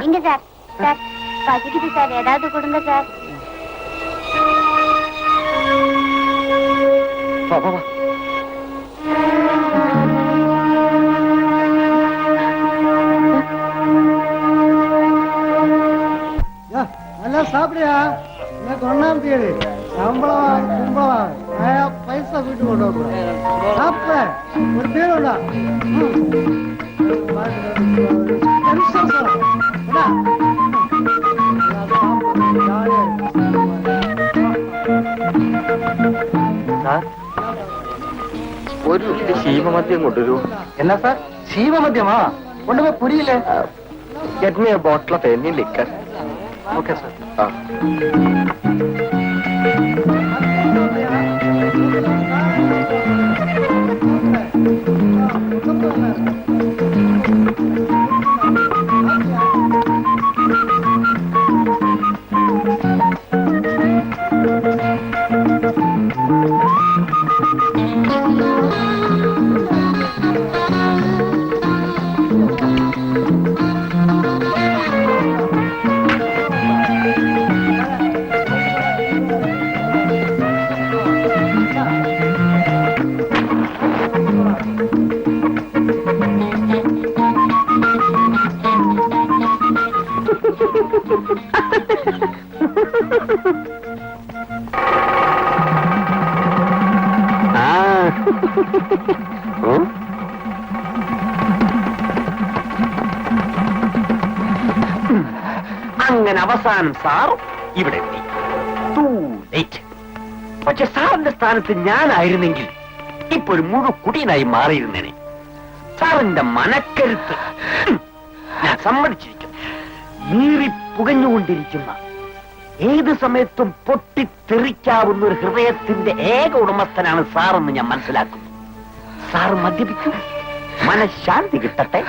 இங்க சார் சார் பசிக்குது சார் ஏதாவது கொடுங்க சார். நல்லா சாப்பிடியா? எனக்கு 1ஆம் தேதி சம்பளம் கும்பலம் பைசா வீட்டு கொண்டு வரக்கூடாது. சாப்பிட ஒரு பேர் உண்டா? என்ன? ஜாலியா ഒരു ശീവമദ്യം കൊണ്ടുവരൂ. என்ன சார் சீவமத்தியமா ஒண்ணுமே புரியல. Get me A bottle of any liquor. Okay sir. അങ്ങനെ അവസാനം സാർ ഇവിടെ എത്തി. Too late. പക്ഷെ സാറിന്റെ സ്ഥാനത്ത് ഞാനായിരുന്നെങ്കിൽ ഇപ്പൊ ഒരു മുഴുക്കുടിയനായി മാറിയിരുന്നേനെ. സാറിന്റെ മനക്കരുത്ത് ഞാൻ സമ്മതിച്ചിരിക്കുന്നു. നീറി പുകഞ്ഞുകൊണ്ടിരിക്കുന്ന ഏത് സമയത്തും പൊട്ടിത്തെറിക്കാവുന്ന ഒരു ഹൃദയത്തിന്റെ ഏക ഉടമസ്ഥനാണ് സാറെന്ന് ഞാൻ മനസ്സിലാക്കുന്നു. സാർ മദ്യപിക്കൂ, മനഃശാന്തി കിട്ടട്ടെ.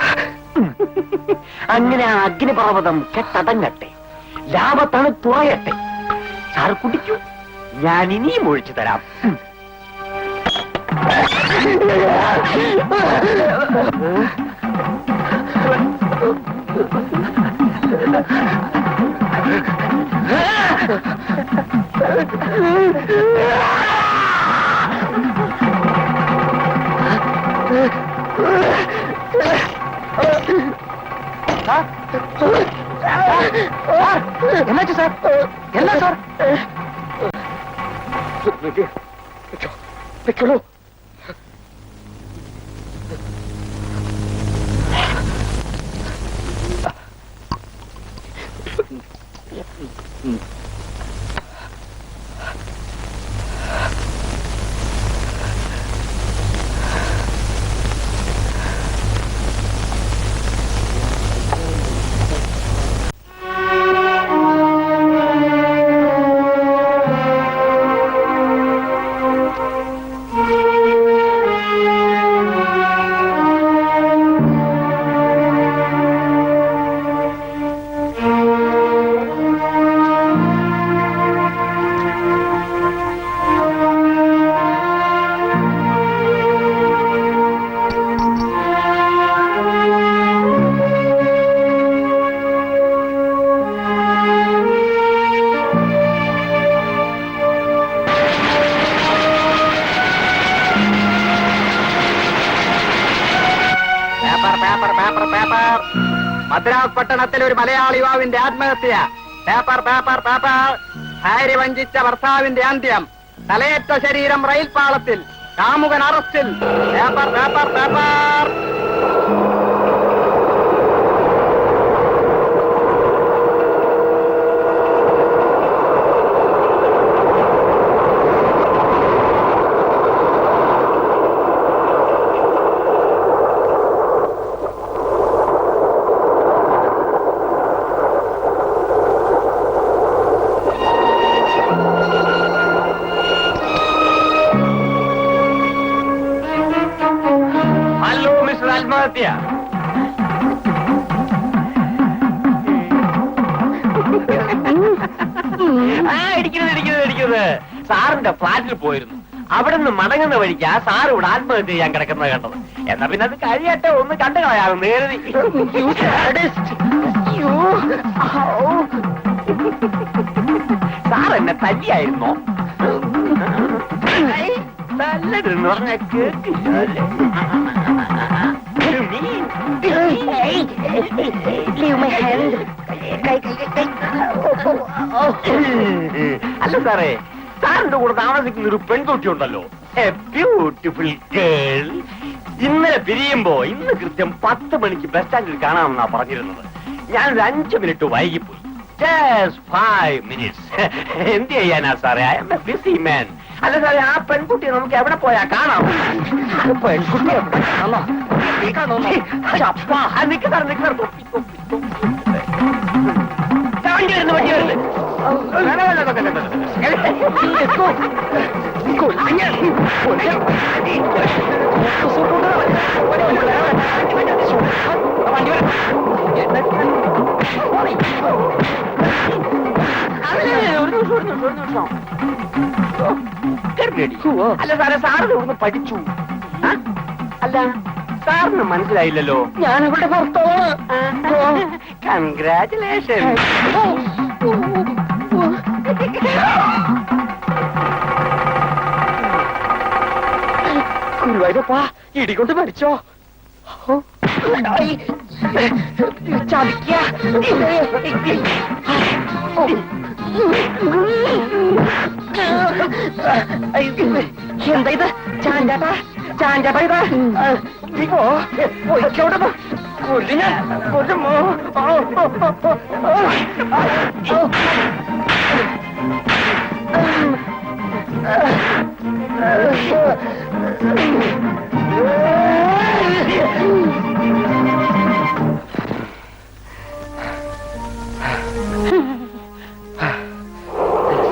അങ്ങനെ ആ അഗ്നിപർവ്വതം കെട്ടടങ്ങട്ടെ, ലാഭ തണുത്തുറയട്ടെ. സാർ കുടിക്കൂ, ഞാൻ ഇനിയും ഒഴിച്ചു തരാം. என்னாச்சு சார்? என்ன சார்? വെക്കോളൂ. മദ്രാസ് പട്ടണത്തിലെ ഒരു മലയാളി യുവാവിന്റെ ആത്മഹത്യ. Paper paper paper. ഭാര്യ വഞ്ചിച്ച ഭർത്താവിന്റെ അന്ത്യം. തലയേറ്റ ശരീരം റെയിൽ പാളത്തിൽ. കാമുകൻ അറസ്റ്റിൽ. Paper paper paper. ആത്മഹത്യ. ഇടിക്കുന്നത് സാറിന്റെ ഫ്ലാറ്റിൽ പോയിരുന്നു. അവിടെ നിന്ന് മടങ്ങുന്ന വഴിക്കാ സാർ ഇവിടെ ആത്മഹത്യ ചെയ്യാൻ കിടക്കുന്നത് കണ്ടത്. എന്നാ പിന്നെ അത് കഴിയട്ടെ, ഒന്ന് കണ്ടു കളയാമെന്ന് കരുതി. സാർ എന്നെ തല്ലിയായിരുന്നോ? തല്ലതെന്ന് പറഞ്ഞ കേട്ടില്ലേ? അല്ല സാറേ, സാറിന്റെ കൂടെ താമസിക്കുന്ന ഒരു പെൺകുട്ടി ഉണ്ടല്ലോ, എ ബ്യൂട്ടിഫുൾ ഗേൾ. ഇന്നലെ പിരിയുമ്പോ ഇന്ന് കൃത്യം 10 മണിക്ക് ബസ് സ്റ്റാൻഡിൽ കാണാമെന്നാ പറഞ്ഞിരുന്നത്. ഞാനൊരു 5 മിനിറ്റ് വൈകിപ്പോയി. Just 5 minutes. എന്ത് ചെയ്യാനാ സാറേ? I M A busy man. അല്ല സാറേ, ആ പെൺകുട്ടിയെ നമുക്ക് എവിടെ പോയാ കാണാം? പെൺകുട്ടി എവിടെ കാണാം? വണ്ടി വരുന്നു, വണ്ടി വരുന്നു. അല്ല സാറേ, സാറിന് ഇവിടുന്ന് പഠിച്ചു. അല്ല, സാറിന് മനസ്സിലായില്ലല്ലോ. ഞാൻ ഇവിടെ ഭർത്താവാണ്. കൺഗ്രാറ്റുലേഷൻ. ഗുരുവായൂരപ്പാ, ഇടികൊണ്ട് മരിച്ചോ? ചതിക്ക. എന്താ ഇത്? ചാഞ്ചാട്ടാ, ചാഞ്ചാട്ടാ ഇതാ. ഒഴിക്കോട്ടെ കൊല്ലിഞ്ഞ കൊല്ലുമോ?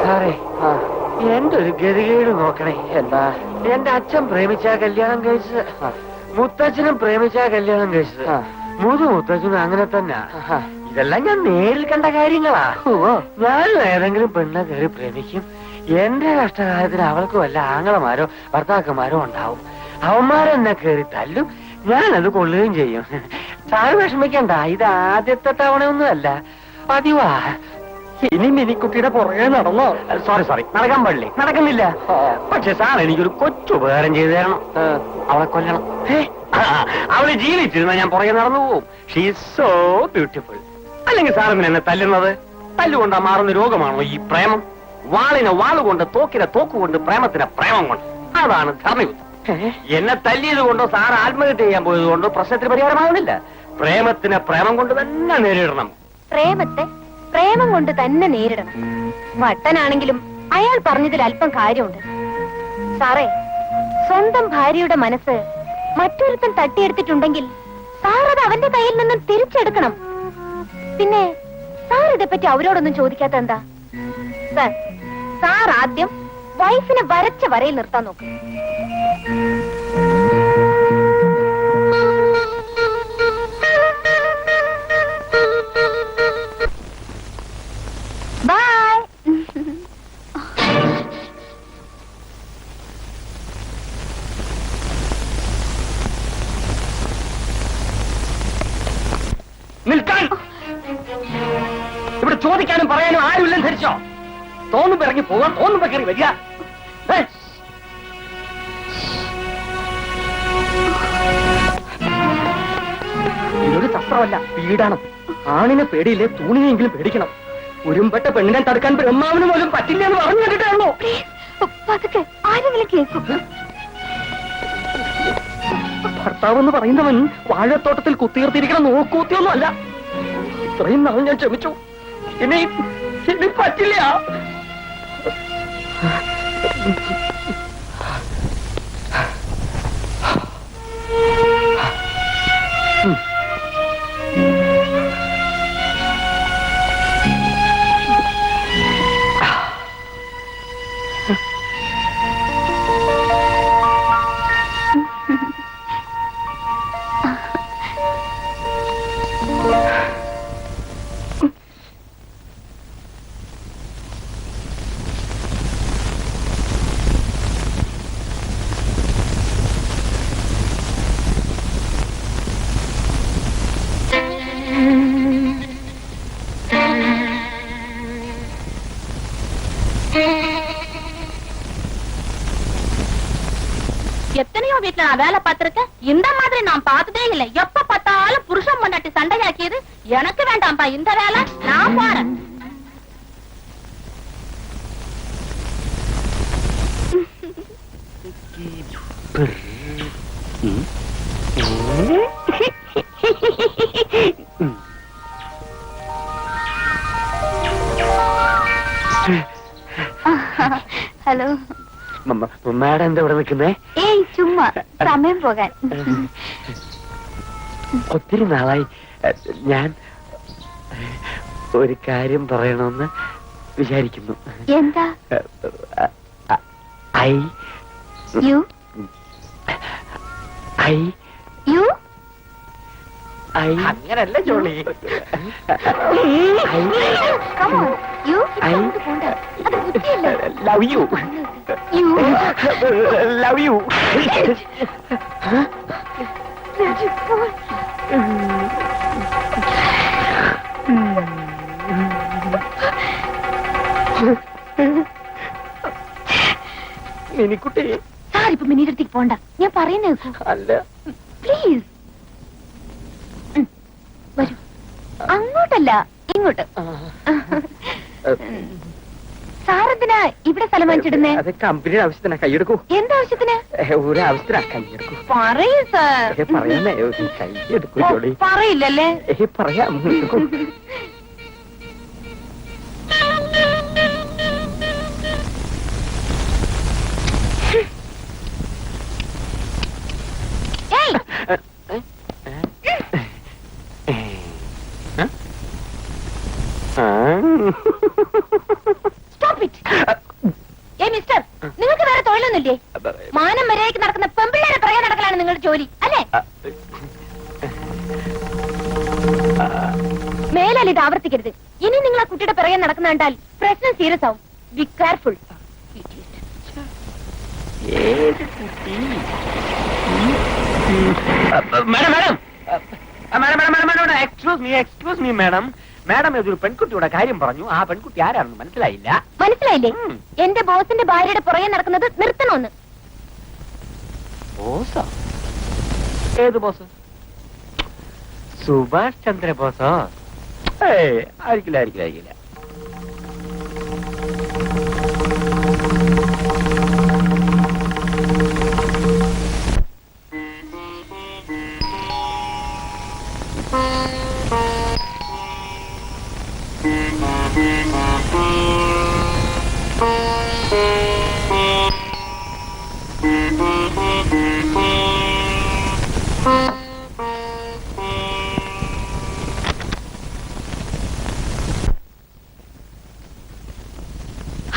സാറേ, എന്റെ ഒരു ഗതികേട് നോക്കണേ. എന്താ? എന്റെ അച്ഛൻ പ്രേമിച്ചാ കല്യാണം കഴിച്ചത്, മുത്തച്ഛനും പ്രേമിച്ചാ കല്യാണം കഴിച്ചത്, മുത്തച്ഛനും അങ്ങനെ തന്നെ. ഇതെല്ലാം ഞാൻ നേരിൽ കണ്ട കാര്യങ്ങളാ. ഞാനും ഏതെങ്കിലും പെണ്ണെ കയറി പ്രേമിക്കും. എന്റെ കഷ്ടകാലത്തിന് അവൾക്ക് വല്ല ആങ്ങളമാരോ ഭർത്താക്കന്മാരോ ഉണ്ടാവും. അവന്മാരെന്നെ കയറി തല്ലും, ഞാനത് കൊള്ളുകയും ചെയ്യും. സാറ് വിഷമിക്കണ്ട, ഇത് ആദ്യത്തെ തവണയൊന്നുമല്ല, പതിവാ. ഇനി മിനിക്കുട്ടിയുടെ പുറകെ നടന്നോ? സോറി, നടക്കാൻ പാടില്ലേ? നടക്കുന്നില്ല. പക്ഷെ സാർ എനിക്കൊരു കൊച്ചുപകാരം ചെയ്തു തരണം. അവളെ കൊല്ലണം. അവള് ജീവിച്ചിരുന്ന ഞാൻ പുറകെ നടന്നു പോവും. She is so beautiful. അല്ലെങ്കിൽ സാറിന് എന്നെ തല്ലുന്നത്? തല്ലുകൊണ്ടാ മാറുന്ന രോഗമാണോ ഈ പ്രേമം? വാളിനെ വാളുകൊണ്ട്, തോക്കിനെ തോക്കുകൊണ്ട്, പ്രേമത്തിനെ പ്രേമം കൊണ്ട്. അതാണ് ധർമ്മയുദ്ധം. എന്നെ തല്ലിയത് കൊണ്ടോ സാർ ആത്മഹത്യ ചെയ്യാൻ പോയത് കൊണ്ടോ പ്രശ്നത്തിന് പരിഹാരമാകുന്നില്ല. പ്രേമത്തിനെ പ്രേമം കൊണ്ട് തന്നെ നേരിടണം. പ്രേമത്തെ പ്രേമം കൊണ്ട് തന്നെ നേരിടണം. വട്ടനാണെങ്കിലും അയാൾ പറഞ്ഞതിൽ അല്പം കാര്യമുണ്ട്. സാറേ, സ്വന്തം ഭാര്യയുടെ മനസ്സ് മറ്റൊരുത്തൻ തട്ടിയെടുത്തിട്ടുണ്ടെങ്കിൽ സാർ അത് അവന്റെ കയ്യിൽ നിന്നും തിരിച്ചെടുക്കണം. പിന്നെ സാർ ഇതേപ്പറ്റി അവരോടൊന്നും ചോദിക്കാത്ത എന്താ? സാർ ആദ്യം വൈഫിനെ വരച്ച വരയിൽ നിർത്താൻ നോക്കും. ബൈ. നിൽക്കാൻ! ഇവിടെ ചോദിക്കാനും പറയാനും ആരുമില്ലെന്ന് ധരിച്ചോ? തോന്നുമ്പോ ഇറങ്ങി പോകാൻ, തോന്നുമ്പോ കയറി വരിക. ഇതൊരു ശസ്ത്രമല്ല, വീടാണ്. ആണിനെ പേടിയില്ലേ, തൂണിനെങ്കിലും പേടിക്കണം. ഉരുമ്പെട്ട പെണ്ണിനെ തടുക്കാൻ ബ്രഹ്മാവിന് പോലും പറ്റില്ല എന്ന് പറഞ്ഞു കേട്ടിട്ടാണോ? ആരെങ്കിലും കേൾക്കും. ഭർത്താവ് എന്ന് പറയുന്നവൻ വാഴത്തോട്ടത്തിൽ കുത്തിയിരുത്തിയിരിക്കണം നോക്കൂത്തിയൊന്നും അല്ല. ഇത്രയും നാൾ ഞാൻ ക്ഷമിച്ചു, ഇനി പറ്റില്ല. எத்தனையோ வீட்டுல நான் வேலை பார்த்திருக்கேன். இந்த மாதிரி நான் பார்த்ததே இல்லை. எப்ப பார்த்தாலும் புருஷன் பொண்டாட்டி சண்டையாக்கியது. எனக்கு வேண்டாம்ப்பா இந்த வேலை, நான் போறேன். ഹലോ. മാഡം എന്താ ഇവിടെ നിൽക്കുന്നേ? ഏയ് ചുമ്മാ സമയം പോകാൻ. ഒത്തിരി നാളായി ഞാൻ ഒരു കാര്യം പറയണമെന്ന് വിചാരിക്കുന്നു. എന്താ? I you I you I അങ്ങനല്ല ജോളി. Come on. You പോണ്ട. അത് ബുദ്ധിയല്ല. Love you You. Love you. Minikutty sir ഇപ്പൊ മിനിയുടെ അടുത്തേക്ക് പോണ്ട. ഞാൻ പറയുന്നേ അല്ല. പ്ലീസ്. വരൂ. അങ്ങോട്ടല്ല ഇങ്ങോട്ട്. സാറെന്തിനാ ഇവിടെ സ്ഥലം വാങ്ങിച്ചിടുന്നേ? അത് കമ്പനിയുടെ ആവശ്യത്തിനാ. കൈയെടുക്കൂ. എന്താവശ്യത്തിന്? ഒരു ആവശ്യത്തിനാ. കൈയെടുക്കൂ. പറയൂ സാർ. പറയാനേ കൈയെടുക്കൂ ജോളി. പറയില്ലല്ലേ? പറയാം. എടുക്കൂ. Stop it. ഏയ് മിസ്റ്റർ, നിങ്ങൾക്ക് വേറെ തൊഴിലൊന്നുമില്ലേ? മാനം മര്യാദയ്ക്ക് നടക്കുന്ന പെമ്പിള്ളേരെ പറയാൻ നടക്കലാണ് നിങ്ങളുടെ ജോലി അല്ലേ? മേലാൽ ഇത് ആവർത്തിക്കരുത്. ഇനി നിങ്ങൾ ആ കുട്ടിയുടെ പിറകെ നടക്കുന്ന കണ്ടാൽ പ്രശ്നം സീരിയസ് ആവും. Be careful. Excuse me madam. Madam ഇതൊരു പെൺകുട്ടിയുടെ കാര്യം പറഞ്ഞു. ആ പെൺകുട്ടി ആരാണെന്ന് മനസ്സിലായില്ല. മനസ്സിലായില്ലേ? എന്റെ ബോസിന്റെ ഭാര്യയുടെ പുറകെ നടക്കുന്നത് നിർത്തണമെന്ന്. ബോസോ? ഏത് ബോസ്? സുഭാഷ് ചന്ദ്ര ബോസോ? ആയിരിക്കില്ല.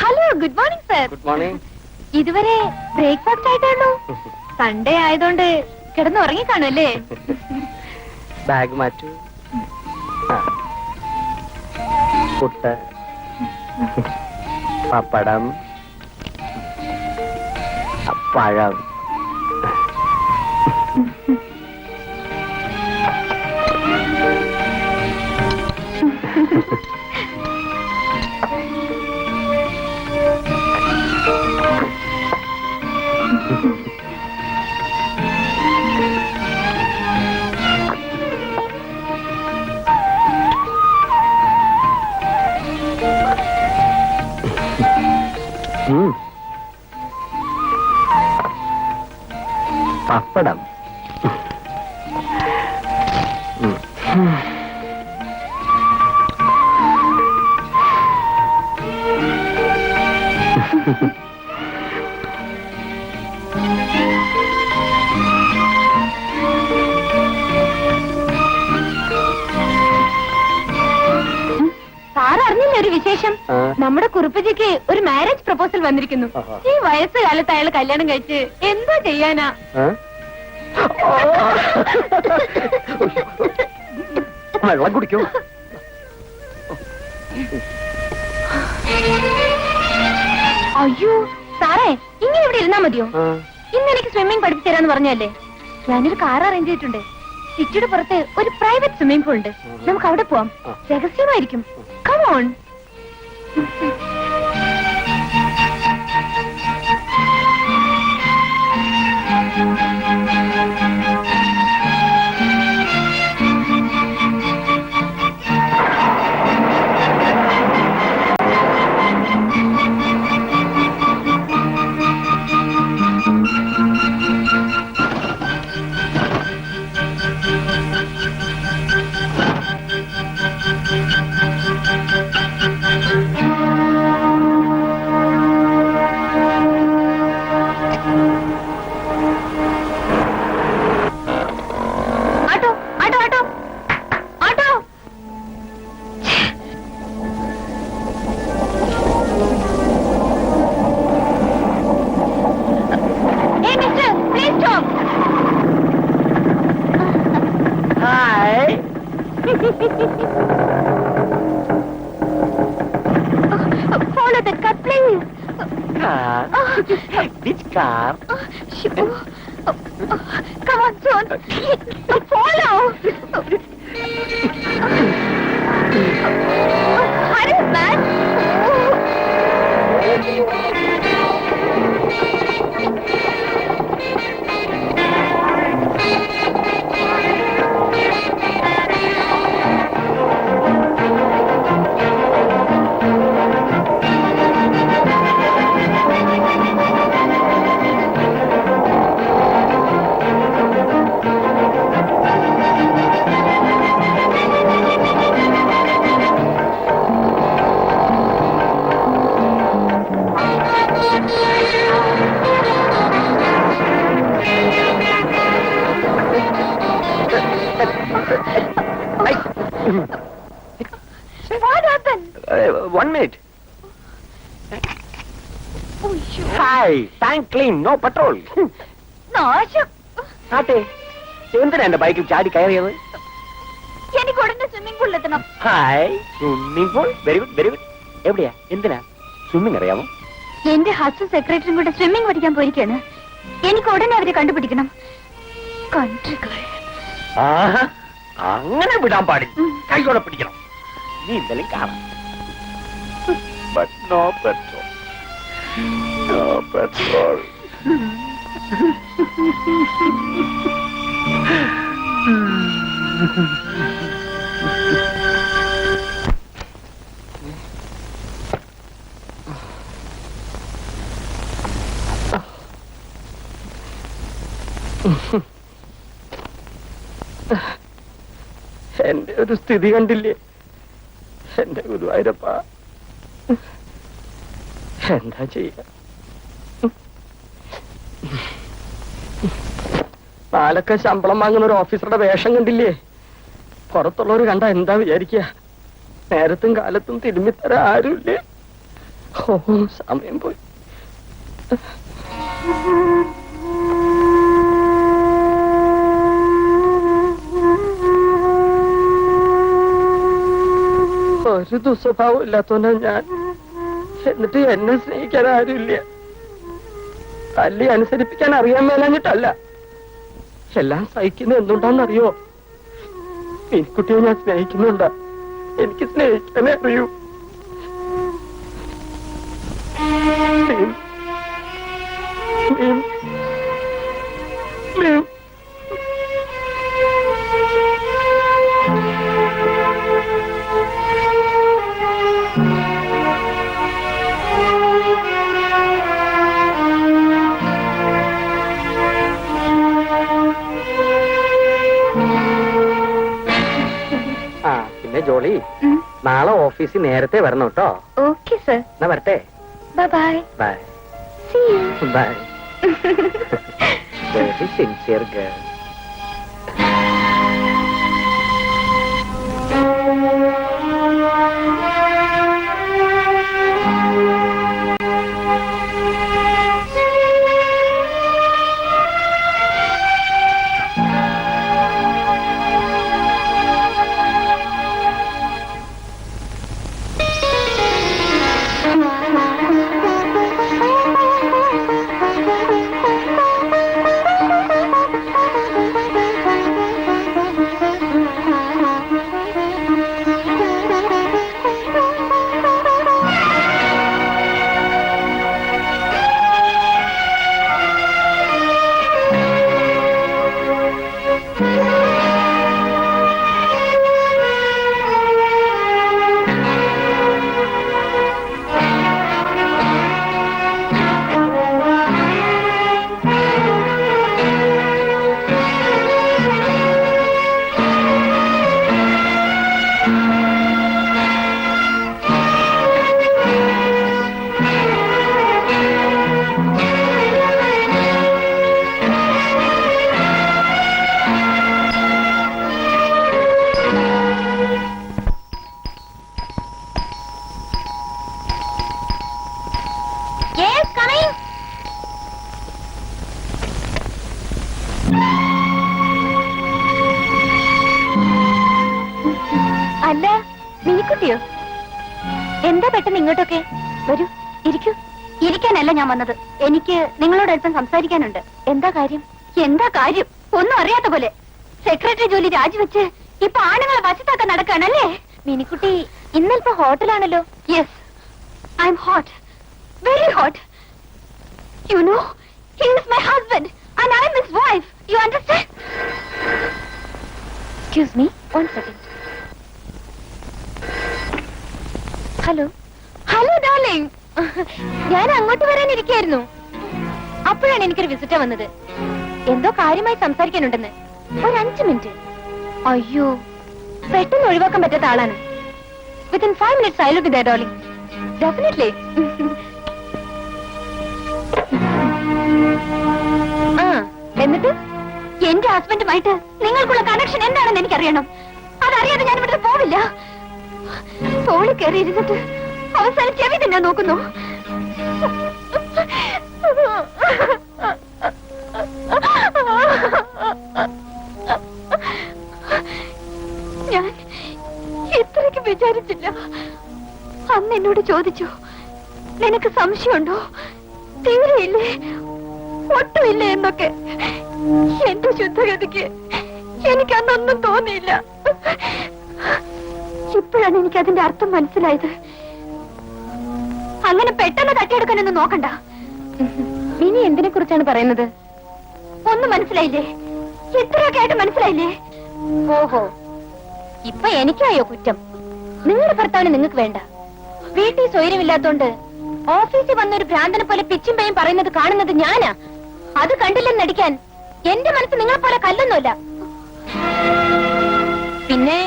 Hello, good morning sir. Good morning. ഇതുവരെ ബ്രേക്ക്ഫാസ്റ്റ് ആയിട്ടാണോ? സൺഡേ ആയതുകൊണ്ട് കിടന്ന് ഉറങ്ങി കാണുമല്ലേ? ബാഗ് മാറ്റൂ. പുട്ട്, പപ്പടം, പഴം. പപ്പടം. സാർ അറിഞ്ഞില്ലേ ഒരു വിശേഷം? നമ്മുടെ കുറുപ്പജിക്ക് ഒരു മാരേജ് പ്രപ്പോസൽ വന്നിരിക്കുന്നു. ഈ വയസ്സുകാലത്ത് അയാൾ കല്യാണം കഴിച്ച് എന്തോ ചെയ്യാനാ? വെള്ളം കുടിക്കൂ. അയ്യോ സാറേ, ഇങ്ങനെ ഇവിടെ ഇരുന്നാ മതിയോ? ഇന്ന് എനിക്ക് സ്വിമ്മിംഗ് പഠിപ്പിച്ചു തരാന്ന് പറഞ്ഞല്ലേ? ഞാനൊരു കാർ അറേഞ്ച് ചെയ്തിട്ടുണ്ട്. സിറ്റിയുടെ പുറത്ത് ഒരു പ്രൈവറ്റ് സ്വിമ്മിംഗ് പൂൾ ഉണ്ട്. നമുക്ക് അവിടെ പോവാം. രഹസ്യമായിരിക്കും. Come on. car? Which car? Come on, son. Follow. Hurry, man. What happened? 1 minute. Oh, you. Hi, tank clean, no petrol. നാശം. ആട്ടെ, എന്തിനാ എന്റെ ബൈക്കിൽ ചാടി കയറിയത്? എനിക്ക് ഉടനെ സ്വിമ്മിംഗ് പൂളിൽ എത്തണം. Hi, swimming pool, very good, very good. എവിടെയാ, എന്തിനാ? സ്വിമ്മിംഗ് അറിയാമോ? എന്റെ ഹസ്സും സെക്രട്ടറിയും കൂടെ സ്വിമ്മിംഗ് പഠിക്കാൻ പോയിരിക്കാണ്. എനിക്ക് ഉടനെ അവരെ കണ്ടുപിടിക്കണം. കൺട്രികൾ. ആഹാ, അങ്ങനെ വിടാൻ പാടില്ല. കൈയോടെ പിടിക്കണം. നീ എന്തെങ്കിലും കാണാം. But no petrol. No petrol. എന്റെ ഒരു സ്ഥിതി കണ്ടില്ലേ എന്റെ ഗുരുവായൂരപ്പ, എന്താ ചെയ്യാ? നാലൊക്കെ ശമ്പളം വാങ്ങുന്ന ഒരു ഓഫീസറുടെ വേഷം കണ്ടില്ലേ? പുറത്തുള്ളവർ കണ്ട എന്താ വിചാരിക്കുക? നേരത്തും കാലത്തും തിരുമ്മിത്തര ആരുമില്ലേ? ഓ, സമയം പോയി. ഒരു ദുസ്വഭാവം ഇല്ലാത്തവനാ ഞാൻ. എന്നിട്ട് എന്നെ സ്നേഹിക്കാൻ ആരുമില്ല. തല്ലി അനുസരിപ്പിക്കാൻ അറിയാൻ മേലാഞ്ഞിട്ടല്ല, എല്ലാം സഹിക്കുന്നത് എന്തുണ്ടാന്നറിയോ? എനിക്കുട്ടിയെ ഞാൻ സ്നേഹിക്കുന്നുണ്ടാ. എനിക്ക് സ്നേഹിക്കാനേ അറിയൂ. ആ, പിന്നെ ജോളി, നാളെ ഓഫീസിൽ നേരത്തെ വരണം കേട്ടോ. Okay sir. എന്നാ വരട്ടെ. Bye. Bye. See you. Bye. Very sincere girl. അല്ല, മിനിക്കുട്ടിയോ? എന്താ പെട്ടെന്ന് ഇങ്ങോട്ടൊക്കെ? വരൂ, ഇരിക്കൂ. ഇരിക്കാനല്ല ഞാൻ വന്നത്. എനിക്ക് നിങ്ങളോട് അല്പം സംസാരിക്കാനുണ്ട്. എന്താ കാര്യം? എന്താ കാര്യം? ഒന്നും അറിയാത്ത പോലെ. സെക്രട്ടറി ജോലി രാജിവെച്ച് ഇപ്പൊ ആണുങ്ങളെ വശത്താക്കാൻ നടക്കാണല്ലേ? മിനിക്കുട്ടി ഇന്നിപ്പോ ഹോട്ടലാണല്ലോ. Yes, I M hot, very hot. You know, he is my husband and I'm his wife. You understand? Excuse me, 1 second. Hello hello darling. ഞാൻ അങ്ങോട്ട് വരാനിരിക്കായിരുന്നു. അപ്പോഴാണ് എനിക്കൊരു വിസിറ്റർ വന്നത്. എന്തോ കാര്യമായി സംസാരിക്കാനുണ്ടെന്ന്. ഒരു 5 മിനിറ്റ്. അയ്യോ, പെട്ടെന്ന് ഒഴിവാക്കാൻ പറ്റാത്ത ആളാണ്. Within 5 minutes I will be there, darling. Definitely. എന്നിട്ട് എന്റെ ഹസ്ബൻഡുമായിട്ട് നിങ്ങൾക്കുള്ള കണക്ഷൻ എന്താണെന്ന് എനിക്കറിയണം. അതറിയാതെ ഞാൻ ഇവിടെ പോവില്ല. തോളി കയറി ഇരുന്നിട്ട് അവസാനം ചെവി തന്നെ നോക്കുന്നു. ഞാൻ ഇത്രയ്ക്ക് വിചാരിച്ചില്ല. അന്ന് എന്നോട് ചോദിച്ചു, നിനക്ക് സംശയമുണ്ടോ, തീരെയില്ലേ, ഒട്ടുമില്ലേ എന്നൊക്കെ. എന്റെ ശുദ്ധഗതിക്ക് എനിക്ക് അന്നൊന്നും തോന്നിയില്ല. ഇപ്പോഴാണ് എനിക്ക് അതിന്റെ അർത്ഥം മനസ്സിലായത്. അങ്ങനെ പെട്ടെന്ന് തട്ടിയെടുക്കാനൊന്നും നോക്കണ്ട. ഇനി എന്തിനെ കുറിച്ചാണ് പറയുന്നത്? ഒന്നും മനസ്സിലായില്ലേ? ഇത്രയൊക്കെ ആയിട്ട് മനസ്സിലായില്ലേ? ഓഹോ, ഇപ്പൊ എനിക്കായോ കുറ്റം? നിങ്ങളുടെ ഭർത്താവിന് നിങ്ങൾക്ക് വേണ്ട. വീട്ടിൽ സ്വൈര്യമില്ലാത്തോണ്ട് ഓഫീസിൽ വന്നൊരു ഭ്രാന്തനെ പോലെ പിച്ചും പേയും പറയുന്നത് കാണുന്നത് ഞാനാ. അത് കണ്ടില്ലെന്ന് നടിക്കാൻ എന്റെ മനസ്സ് നിങ്ങളെ പോലെ കല്ലൊന്നുമല്ല. പിന്നെ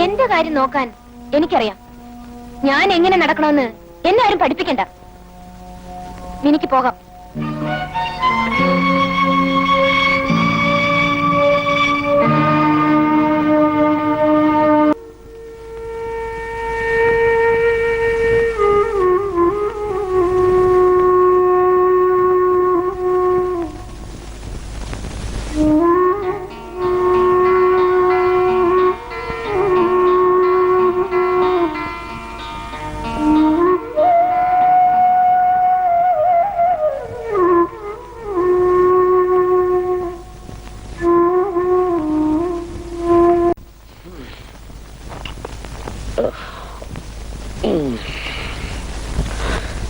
എന്റെ കാര്യം നോക്കാൻ എനിക്കറിയാം. ഞാൻ എങ്ങനെ നടക്കണമെന്ന് എന്നെ ആരും പഠിപ്പിക്കണ്ട. എനിക്ക് പോകാം.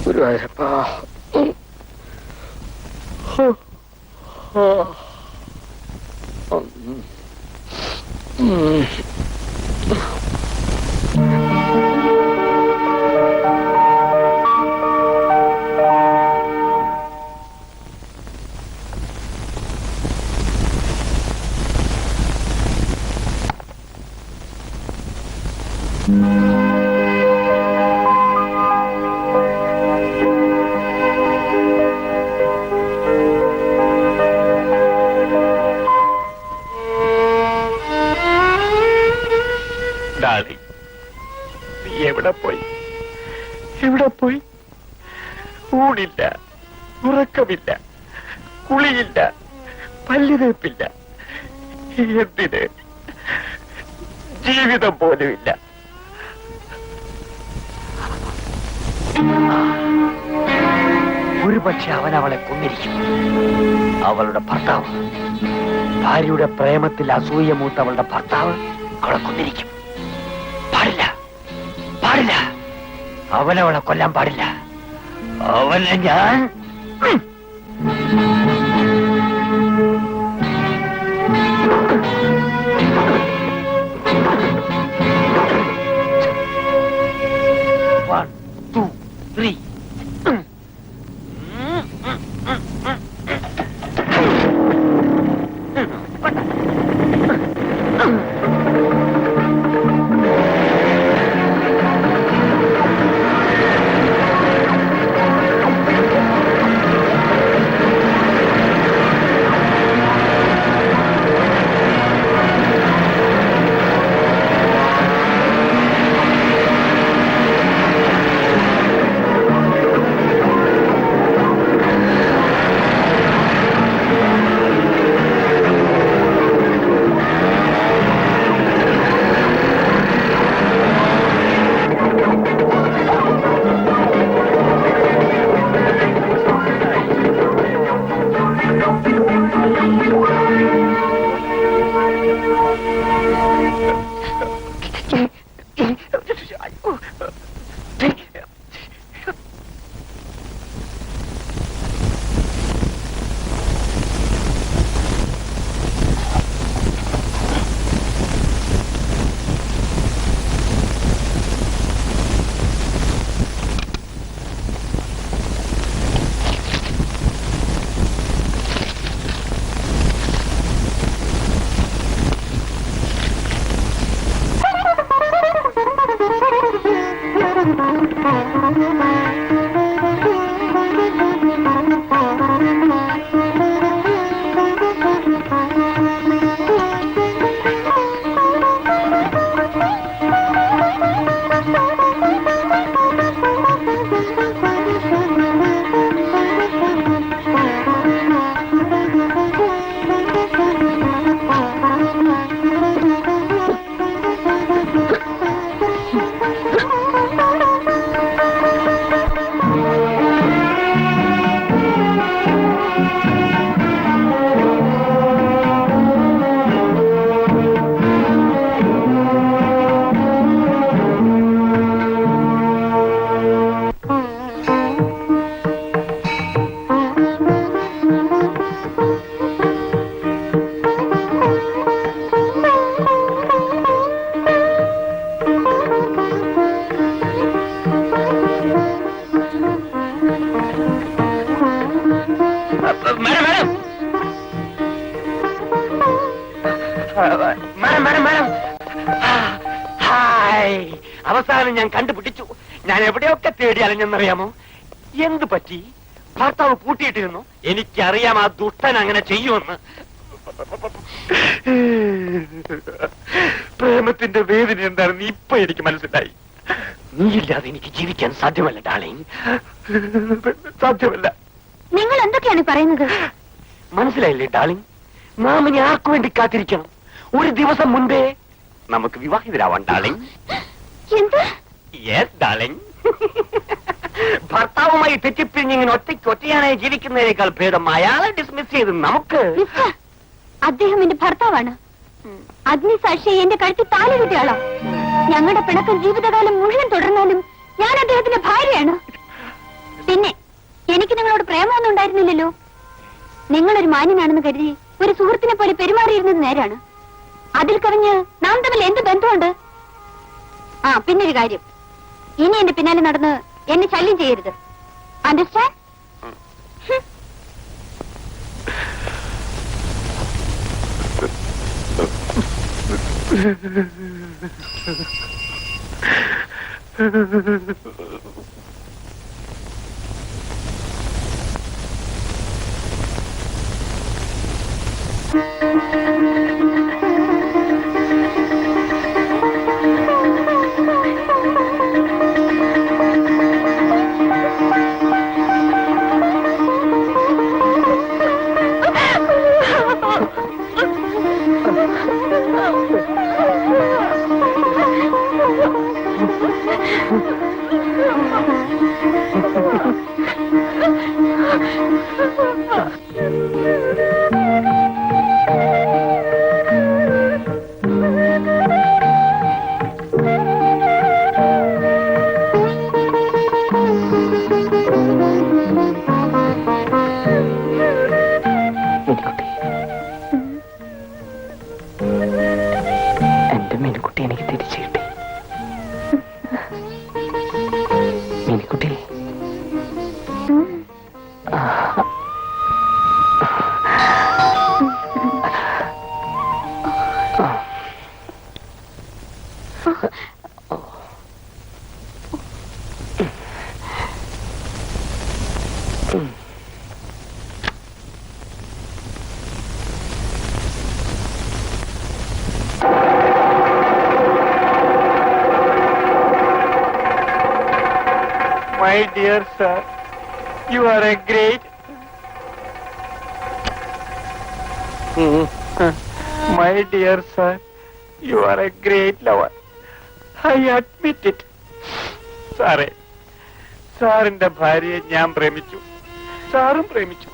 ഗുരുവായൂരപ്പാ. നീ എവിടെ പോയി? എവിടെ പോയി? ഊണില്ല, ഉറക്കമില്ല, കുളിയില്ല, പല്ലുതേപ്പില്ല. എന്തിന്? ജീവിതം പോലുമില്ല. ഒരുപക്ഷെ അവൻ അവളെ കൊന്നിരിക്കും. അവളുടെ ഭർത്താവ്, ഭാര്യയുടെ പ്രേമത്തിൽ അസൂയ മൂത്തവളുടെ ഭർത്താവ് അവളെ കൊന്നിരിക്കും. പാടില്ല, പാടില്ല. അവനവളെ കൊല്ലാൻ പാടില്ല. അവനെ ഞാൻ അവസാനം ഞാൻ കണ്ടുപിടിച്ചു. ഞാൻ എവിടെയൊക്കെ തേടി അലഞ്ഞെന്നറിയാമോ? എന്തു പറ്റി? ഭർത്താവ് പൂട്ടിയിട്ടിരുന്നു. എനിക്കറിയാം ആ ദുഷ്ടൻ അങ്ങനെ ചെയ്യുമെന്ന്. പ്രേമത്തിന്റെ വേദന എന്താണെന്ന് ഇപ്പൊ എനിക്ക് മനസ്സിലായി. നീയില്ലാതെ എനിക്ക് ജീവിക്കാൻ സാധ്യമല്ല ഡാർലിംഗ്, സാധ്യമല്ല. നിങ്ങൾ എന്തൊക്കെയാണ് പറയുന്നത്? മനസ്സിലായില്ലേ ഡാർലിംഗ്? നാം ഇനി ആർക്കു വേണ്ടി കാത്തിരിക്കണം? ഒരു ദിവസം മുൻപേ നമുക്ക് വിവാഹിതരാവാൻ ഡാർലിംഗ്. എന്ത്? Yes darling. ഭർത്താവുമായി തെറ്റിപ്പിരിഞ്ഞ് ഇങ്ങനെ ഒറ്റയ്ക്കാനായി ജീവിക്കുന്നതിനേക്കാൾ ഭേദം അയാളെ ഡിസ്മിസ് ചെയ്ത് നമുക്ക്. മിസ്റ്റർ, അദ്ദേഹം എന്റെ ഭർത്താവാണ്. അഗ്നിസാക്ഷി എന്റെ കഴുത്തിൽ താലി കിട്ടിയാളോ? ഞങ്ങളുടെ പിണക്കം ജീവിതകാലം മുഴുവൻ തുടർന്നാലും ഞാൻ അദ്ദേഹത്തിന്റെ ഭാര്യയാണ്. പിന്നെ എനിക്ക് നിങ്ങളോട് പ്രേമമൊന്നും ഉണ്ടായിരുന്നില്ലല്ലോ. നിങ്ങളൊരു മാന്യനാണെന്ന് കരുതി ഒരു സുഹൃത്തിനെ പോലെ പെരുമാറിയിരുന്നത് നേരാണ്. അതിൽ കവിഞ്ഞ് നാം തമ്മിൽ എന്ത് ബന്ധമുണ്ട്? ആ, പിന്നൊരു കാര്യം, ഇനി എന്റെ പിന്നാലെ നടന്ന് എന്നെ ശല്യം ചെയ്യരുത്. അണ്ടർസ്റ്റാൻഡ്? എന്റെ മീനുകുട്ടി എനിക്ക് തിരിച്ചു കിട്ടി. മീനുകുട്ടി, My dear sir, you are a great. My dear sir, you are a great lover. I admit it. സാറേ, സാറിന്റെ ഭാര്യയെ ഞാൻ പ്രേമിച്ചു, സാറും പ്രേമിച്ചു.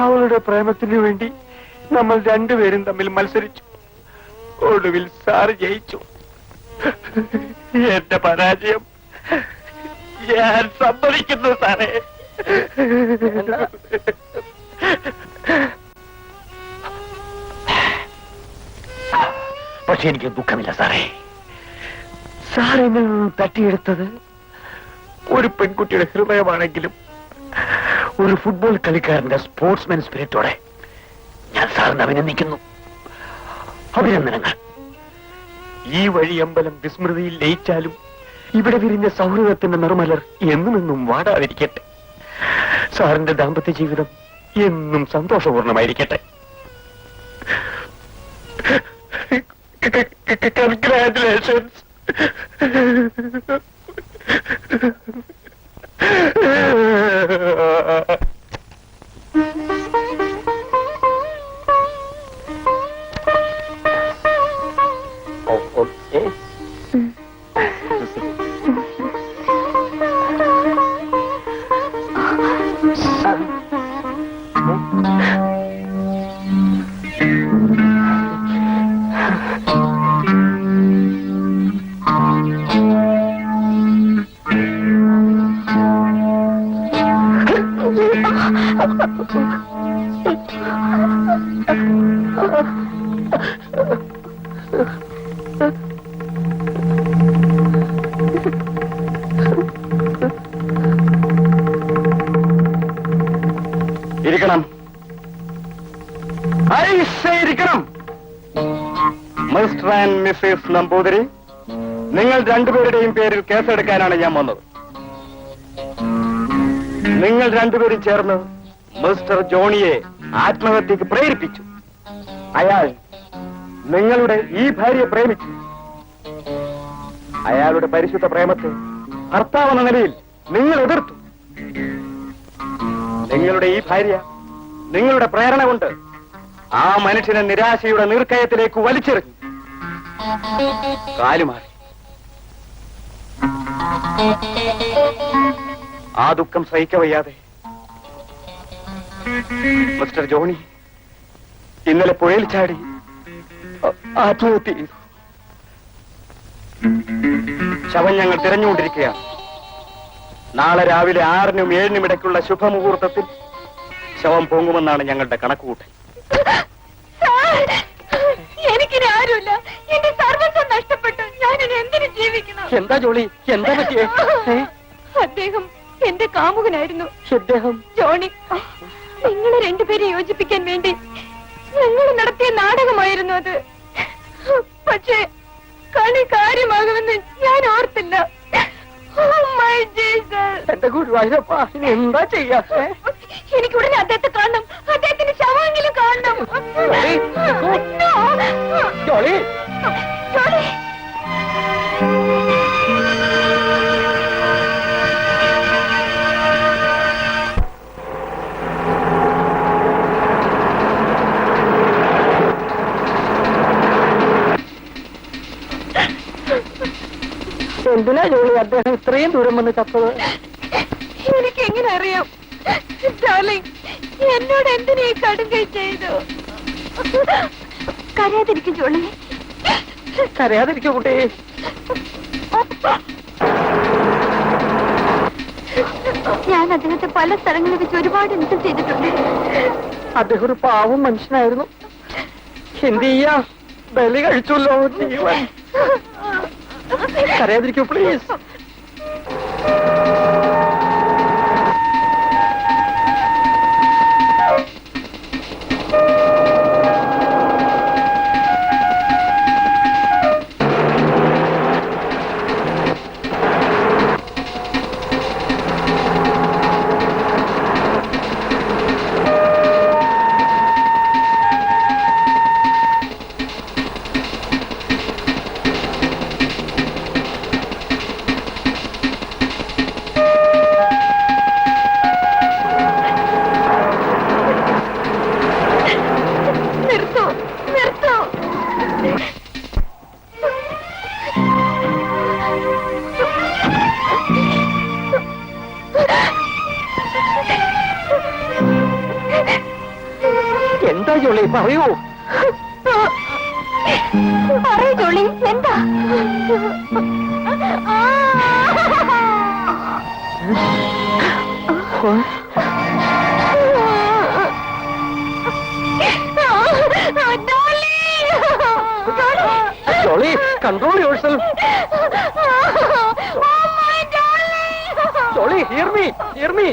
അവളുടെ പ്രേമത്തിനു വേണ്ടി നമ്മൾ രണ്ടുപേരും തമ്മിൽ മത്സരിച്ചു. ഒടുവിൽ സാർ ജയിച്ചു. എന്റെ പരാജയം ഞാൻ സമ്മതിക്കുന്നു സാറേ. പക്ഷെ എനിക്ക് ദുഃഖമില്ല സാറേ. സാറിന് തട്ടിയെടുത്തത് ഒരു പെൺകുട്ടിയുടെ ഹൃദയമാണെങ്കിലും ഒരു ഫുട്ബോൾ കളിക്കാരന്റെ സ്പോർട്സ്മാൻ സ്പിരിറ്റോടെ ഞാൻ സാറിനെ അഭിനന്ദിക്കുന്നു. അഭിനന്ദനങ്ങൾ. ഈ വഴി അമ്പലം വിസ്മൃതിയിൽ ലയിച്ചാലും ഇവിടെ വിരിഞ്ഞ സൗഹൃദത്തിന്റെ നിർമ്മലർ എന്നുമെന്നും വാടാതിരിക്കട്ടെ. സാറിന്റെ ദാമ്പത്യ ജീവിതം എന്നും സന്തോഷപൂർണമായിരിക്കട്ടെ. കൺഗ്രാറ്റുലേഷൻസ്. ഓക്കെ. ഇരിക്കണം. ഇരിക്കണം. മിസ്റ്റർ ആൻഡ് മിസ്സസ് നമ്പൂതിരി, നിങ്ങൾ രണ്ടുപേരുടെയും പേരിൽ കേസെടുക്കാനാണ് ഞാൻ വന്നത്. നിങ്ങൾ രണ്ടുപേരും ചേർന്ന് മിസ്റ്റർ ജോണിയെ ആത്മഹത്യക്ക് പ്രേരിപ്പിച്ചു. അയാൾ നിങ്ങളുടെ ഈ ഭാര്യയെ പ്രേമിച്ചു. അയാളുടെ പരിശുദ്ധ പ്രേമത്തെ ഭർത്താവെന്ന നിലയിൽ നിങ്ങൾ എതിർത്തു. നിങ്ങളുടെ ഈ ഭാര്യ നിങ്ങളുടെ പ്രേരണ കൊണ്ട് ആ മനുഷ്യനെ നിരാശയുടെ നീർക്കയത്തിലേക്ക് വലിച്ചെറിഞ്ഞു. കാലുമാറി. ആ ദുഃഖം സഹിക്കവയ്യാതെ മിസ്റ്റർ ജോണി ഇന്നലെ പുഴയിൽ ചാടി ആത്മഹത്യ ചെയ്തു. ശവം ഞങ്ങൾ തിരഞ്ഞുകൊണ്ടിരിക്കുകയാണ്. നാളെ രാവിലെ 6-നും 7-നും ഇടയ്ക്കുള്ള ശുഭമുഹൂർത്തത്തിൽ ശവം പൊങ്ങുമെന്നാണ് ഞങ്ങളുടെ കണക്കുകൂട്ടൽ. എനിക്കിനി ആരുമില്ല. എന്റെ സർവസ്വം നഷ്ടപ്പെട്ടു. ഞാനിനി എന്തിനു ജീവിക്കണം? എന്താ ജോളി, എന്താ പറ്റിയേ? അദ്ദേഹം എന്റെ കാമുകനായിരുന്നു. അദ്ദേഹം ജോണി, നിങ്ങളെ രണ്ടുപേരെ യോജിപ്പിക്കാൻ വേണ്ടി ഞങ്ങൾ നടത്തിയ നാടകമായിരുന്നു അത്. പക്ഷേ കളി കാര്യമാകുമെന്ന് ഞാൻ ഓർത്തില്ല. എന്റെ ഗുരുവായൂരപ്പ, ഇനി എന്താ ചെയ്യാ? എനിക്ക് ഉടനെ അദ്ദേഹത്തെ കാണണം. അദ്ദേഹത്തിന്റെ ശവമെങ്കിലും കാണണം. ജോളി, ജോണി, എന്തിനാ ജോളി അദ്ദേഹം ഇത്രയും ദൂരം വന്ന് ചത്തത്? എനിക്ക് എങ്ങനെ അറിയാം? ഡാർലിംഗ്, എന്നോട് എന്തിനാ ഈ കടുങ്കൈ ചെയ്തു? കരയാതിരിക്കും ജോളി. കരയാതിരിക്കോ കുട്ടി. ഞാൻ അദ്ദേഹത്തെ പല സ്ഥലങ്ങളിൽ വെച്ച് ഒരുപാട് ഇൻസൾട്ട് ചെയ്തിട്ടുണ്ട്. അദ്ദേഹം ഒരു പാവം മനുഷ്യനായിരുന്നു. എന്ത് ചെയ്യാ, ബലി കഴിച്ചല്ലോ ജീവൻ. കരയാതിരിക്കൂ പ്ലീസ്. എന്താ ജോളി, പറയൂ. പറയൂ ജോളി, എന്താ? Jolly, control yourself. Jolly, hear me, hear me.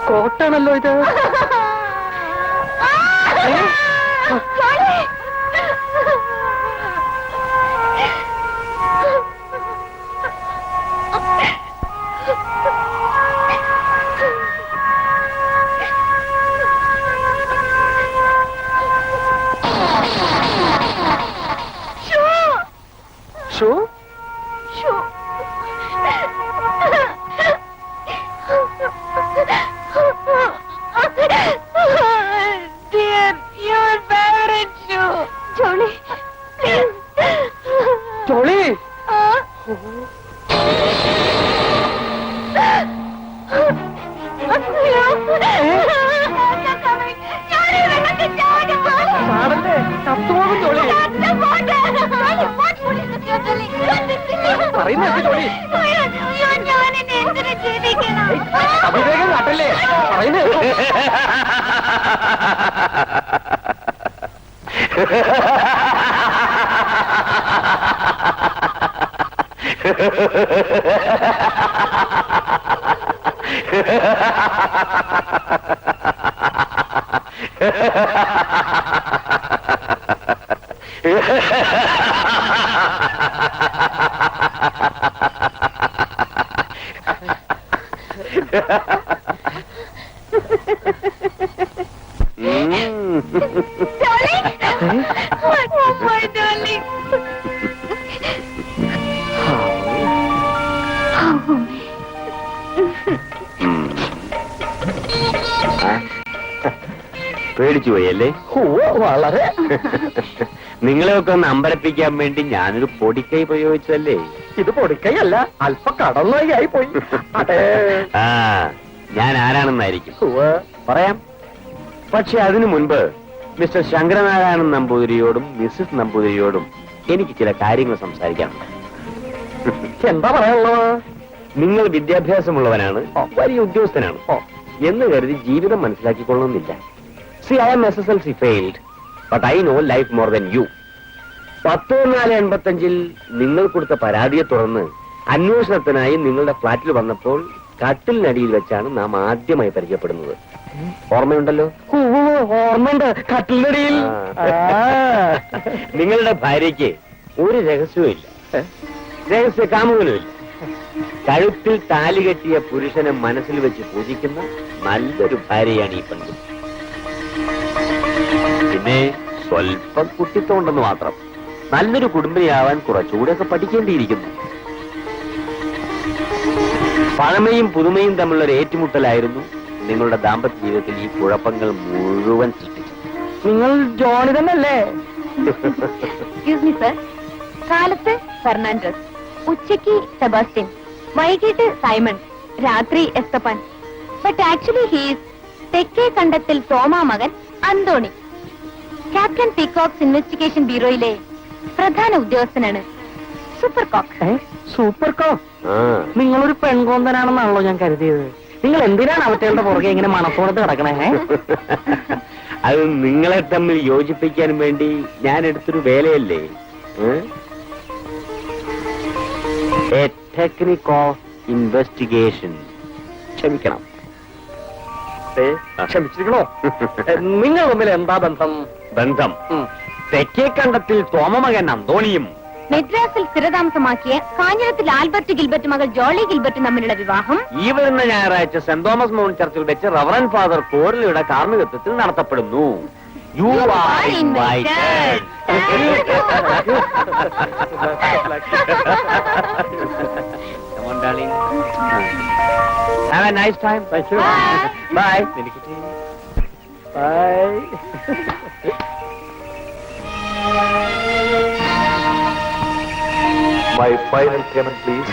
കോട്ടാണല്ലോ ഇത്. Shoe Dear, your favorite shoe. Jolly. Jolly, ചാടല്ലേ, ചത്തുപോകും Jolly. What police is your telling? പറയുന്നത് ജോളി. ഞാനെന്നെ എന്തിനു ജീവിക്കണം? അവിവേകം കാട്ടല്ലേ പറയുന്നത്. Darling! Oh, my darling! പേടിച്ചു പോയല്ലേ? വളരെ. നിങ്ങളെയൊക്കെ ഒന്ന് അമ്പരപ്പിക്കാൻ വേണ്ടി ഞാനൊരു പൊടിക്കൈ പ്രയോഗിച്ചതല്ലേ? ഇത് പൊടിക്കൈയല്ല, അല്പ കടന്നായി പോയി. അതെ. ആ, ഞാൻ ആരാണെന്നായിരിക്കും പറയാം. പക്ഷെ അതിനു മുൻപ് മിസ്റ്റർ ശങ്കരനാരായണൻ നമ്പൂതിരിയോടും മിസ്സിസ് നമ്പൂതിരിയോടും എനിക്ക് ചില കാര്യങ്ങൾ സംസാരിക്കാനുണ്ട്. എന്താ പറയാനുള്ളത്? നിങ്ങൾ വിദ്യാഭ്യാസമുള്ളവനാണ്, വലിയ ഉദ്യോഗസ്ഥനാണ് എന്ന് കരുതി ജീവിതം മനസ്സിലാക്കിക്കൊള്ളണമെന്നില്ല. See, I'm SSLC failed, but I know life more than you. 1485 നിങ്ങൾ കൊടുത്ത പരാതിയെ തുടർന്ന് അന്വേഷണത്തിനായി നിങ്ങളുടെ ഫ്ലാറ്റിൽ വന്നപ്പോൾ കട്ടിലിനടിയിൽ വെച്ചാണ് നാം ആദ്യമായി പരിചയപ്പെടുന്നത്. ഓർമ്മയുണ്ടല്ലോ? ഓർമ്മയുണ്ട്. കട്ടിലടിയിൽ. നിങ്ങളുടെ ഭാര്യയ്ക്ക് ഒരു രഹസ്യവുമില്ല, രഹസ്യ കാമുകനുമില്ല. കഴുത്തിൽ താലി കെട്ടിയ പുരുഷനെ മനസ്സിൽ വെച്ച് പൂജിക്കുന്ന നല്ലൊരു ഭാര്യയാണ് ഈ പെൺകുട്ടി. പിന്നെ സ്വല്പം കുട്ടിത്തോണ്ടെന്ന് മാത്രം. നല്ലൊരു കുടുംബിനിയാവാൻ കുറച്ചുകൂടെയൊക്കെ പഠിക്കേണ്ടിയിരിക്കുന്നു. പഴമയും പുതുമയും തമ്മിലുള്ള ഒരു ഏറ്റുമുട്ടലായിരുന്നു നിങ്ങളുടെ ദാമ്പത്യ ജീവിതത്തിൽ ഈ കുഴപ്പങ്ങൾ മുഴുവൻ സൃഷ്ടിച്ചത്. നിങ്ങൾ ജോണി തന്നെയല്ലേ? Excuse me, sir. കാലത്ത് ഫെർണാണ്ടസ്, ഉച്ചയ്ക്ക് സെബാസ്റ്റ്യൻ, വൈകിട്ട് സൈമൺ, രാത്രി എസ്തപ്പൻ. ബട്ട് ആക്ച്വലി ഹീസ് തെക്കേ കണ്ടത്തിൽ തോമാ മകൻ അന്തോണി. ക്യാപ്റ്റൻ പീകോക്സ് ഇൻവെസ്റ്റിഗേഷൻ ബ്യൂറോയിലെ പ്രധാന ഉദ്യോഗസ്ഥനാണ്. Super cock. സൂപ്പർ കോ. നിങ്ങളൊരു പെൺകോന്തനാണെന്നാണല്ലോ ഞാൻ കരുതിയത്. നിങ്ങൾ എന്തിനാണ് അവറ്റകളുടെ പുറകെ ഇങ്ങനെ മണത്തോടത്ത് കിടക്കണേ? അത് നിങ്ങളെ തമ്മിൽ യോജിപ്പിക്കാൻ വേണ്ടി ഞാൻ എടുത്തൊരു വേലയല്ലേ? A technique of investigation. ക്ഷമിക്കണം. ക്ഷമിച്ചിരിക്കണോ? നിങ്ങൾ തമ്മിൽ എന്താ ബന്ധം? ബന്ധം തെക്കേ കണ്ടത്തിൽ തോമമകൻ അന്തോണിയും മെഡ്രാസിൽ സ്ഥിരതാമസമാക്കിയ കാഞ്ഞിരത്തിൽ ആൽബർട്ട് ഗിൽബർട്ട് മകൾ ജോളി ഗിൽബർട്ടും തമ്മിലുള്ള വിവാഹം ഈ വരുന്ന ഞായറാഴ്ച സെന്റ് തോമസ് മൗണ്ട് ചർച്ചിൽ വെച്ച് റവറൻ ഫാദർ കോർലിയുടെ കാർമ്മികത്വത്തിൽ നടത്തപ്പെടുന്നു. You are invited. Come on, darling. Have a nice time. Thank you. Bye. Bye. My final payment, please.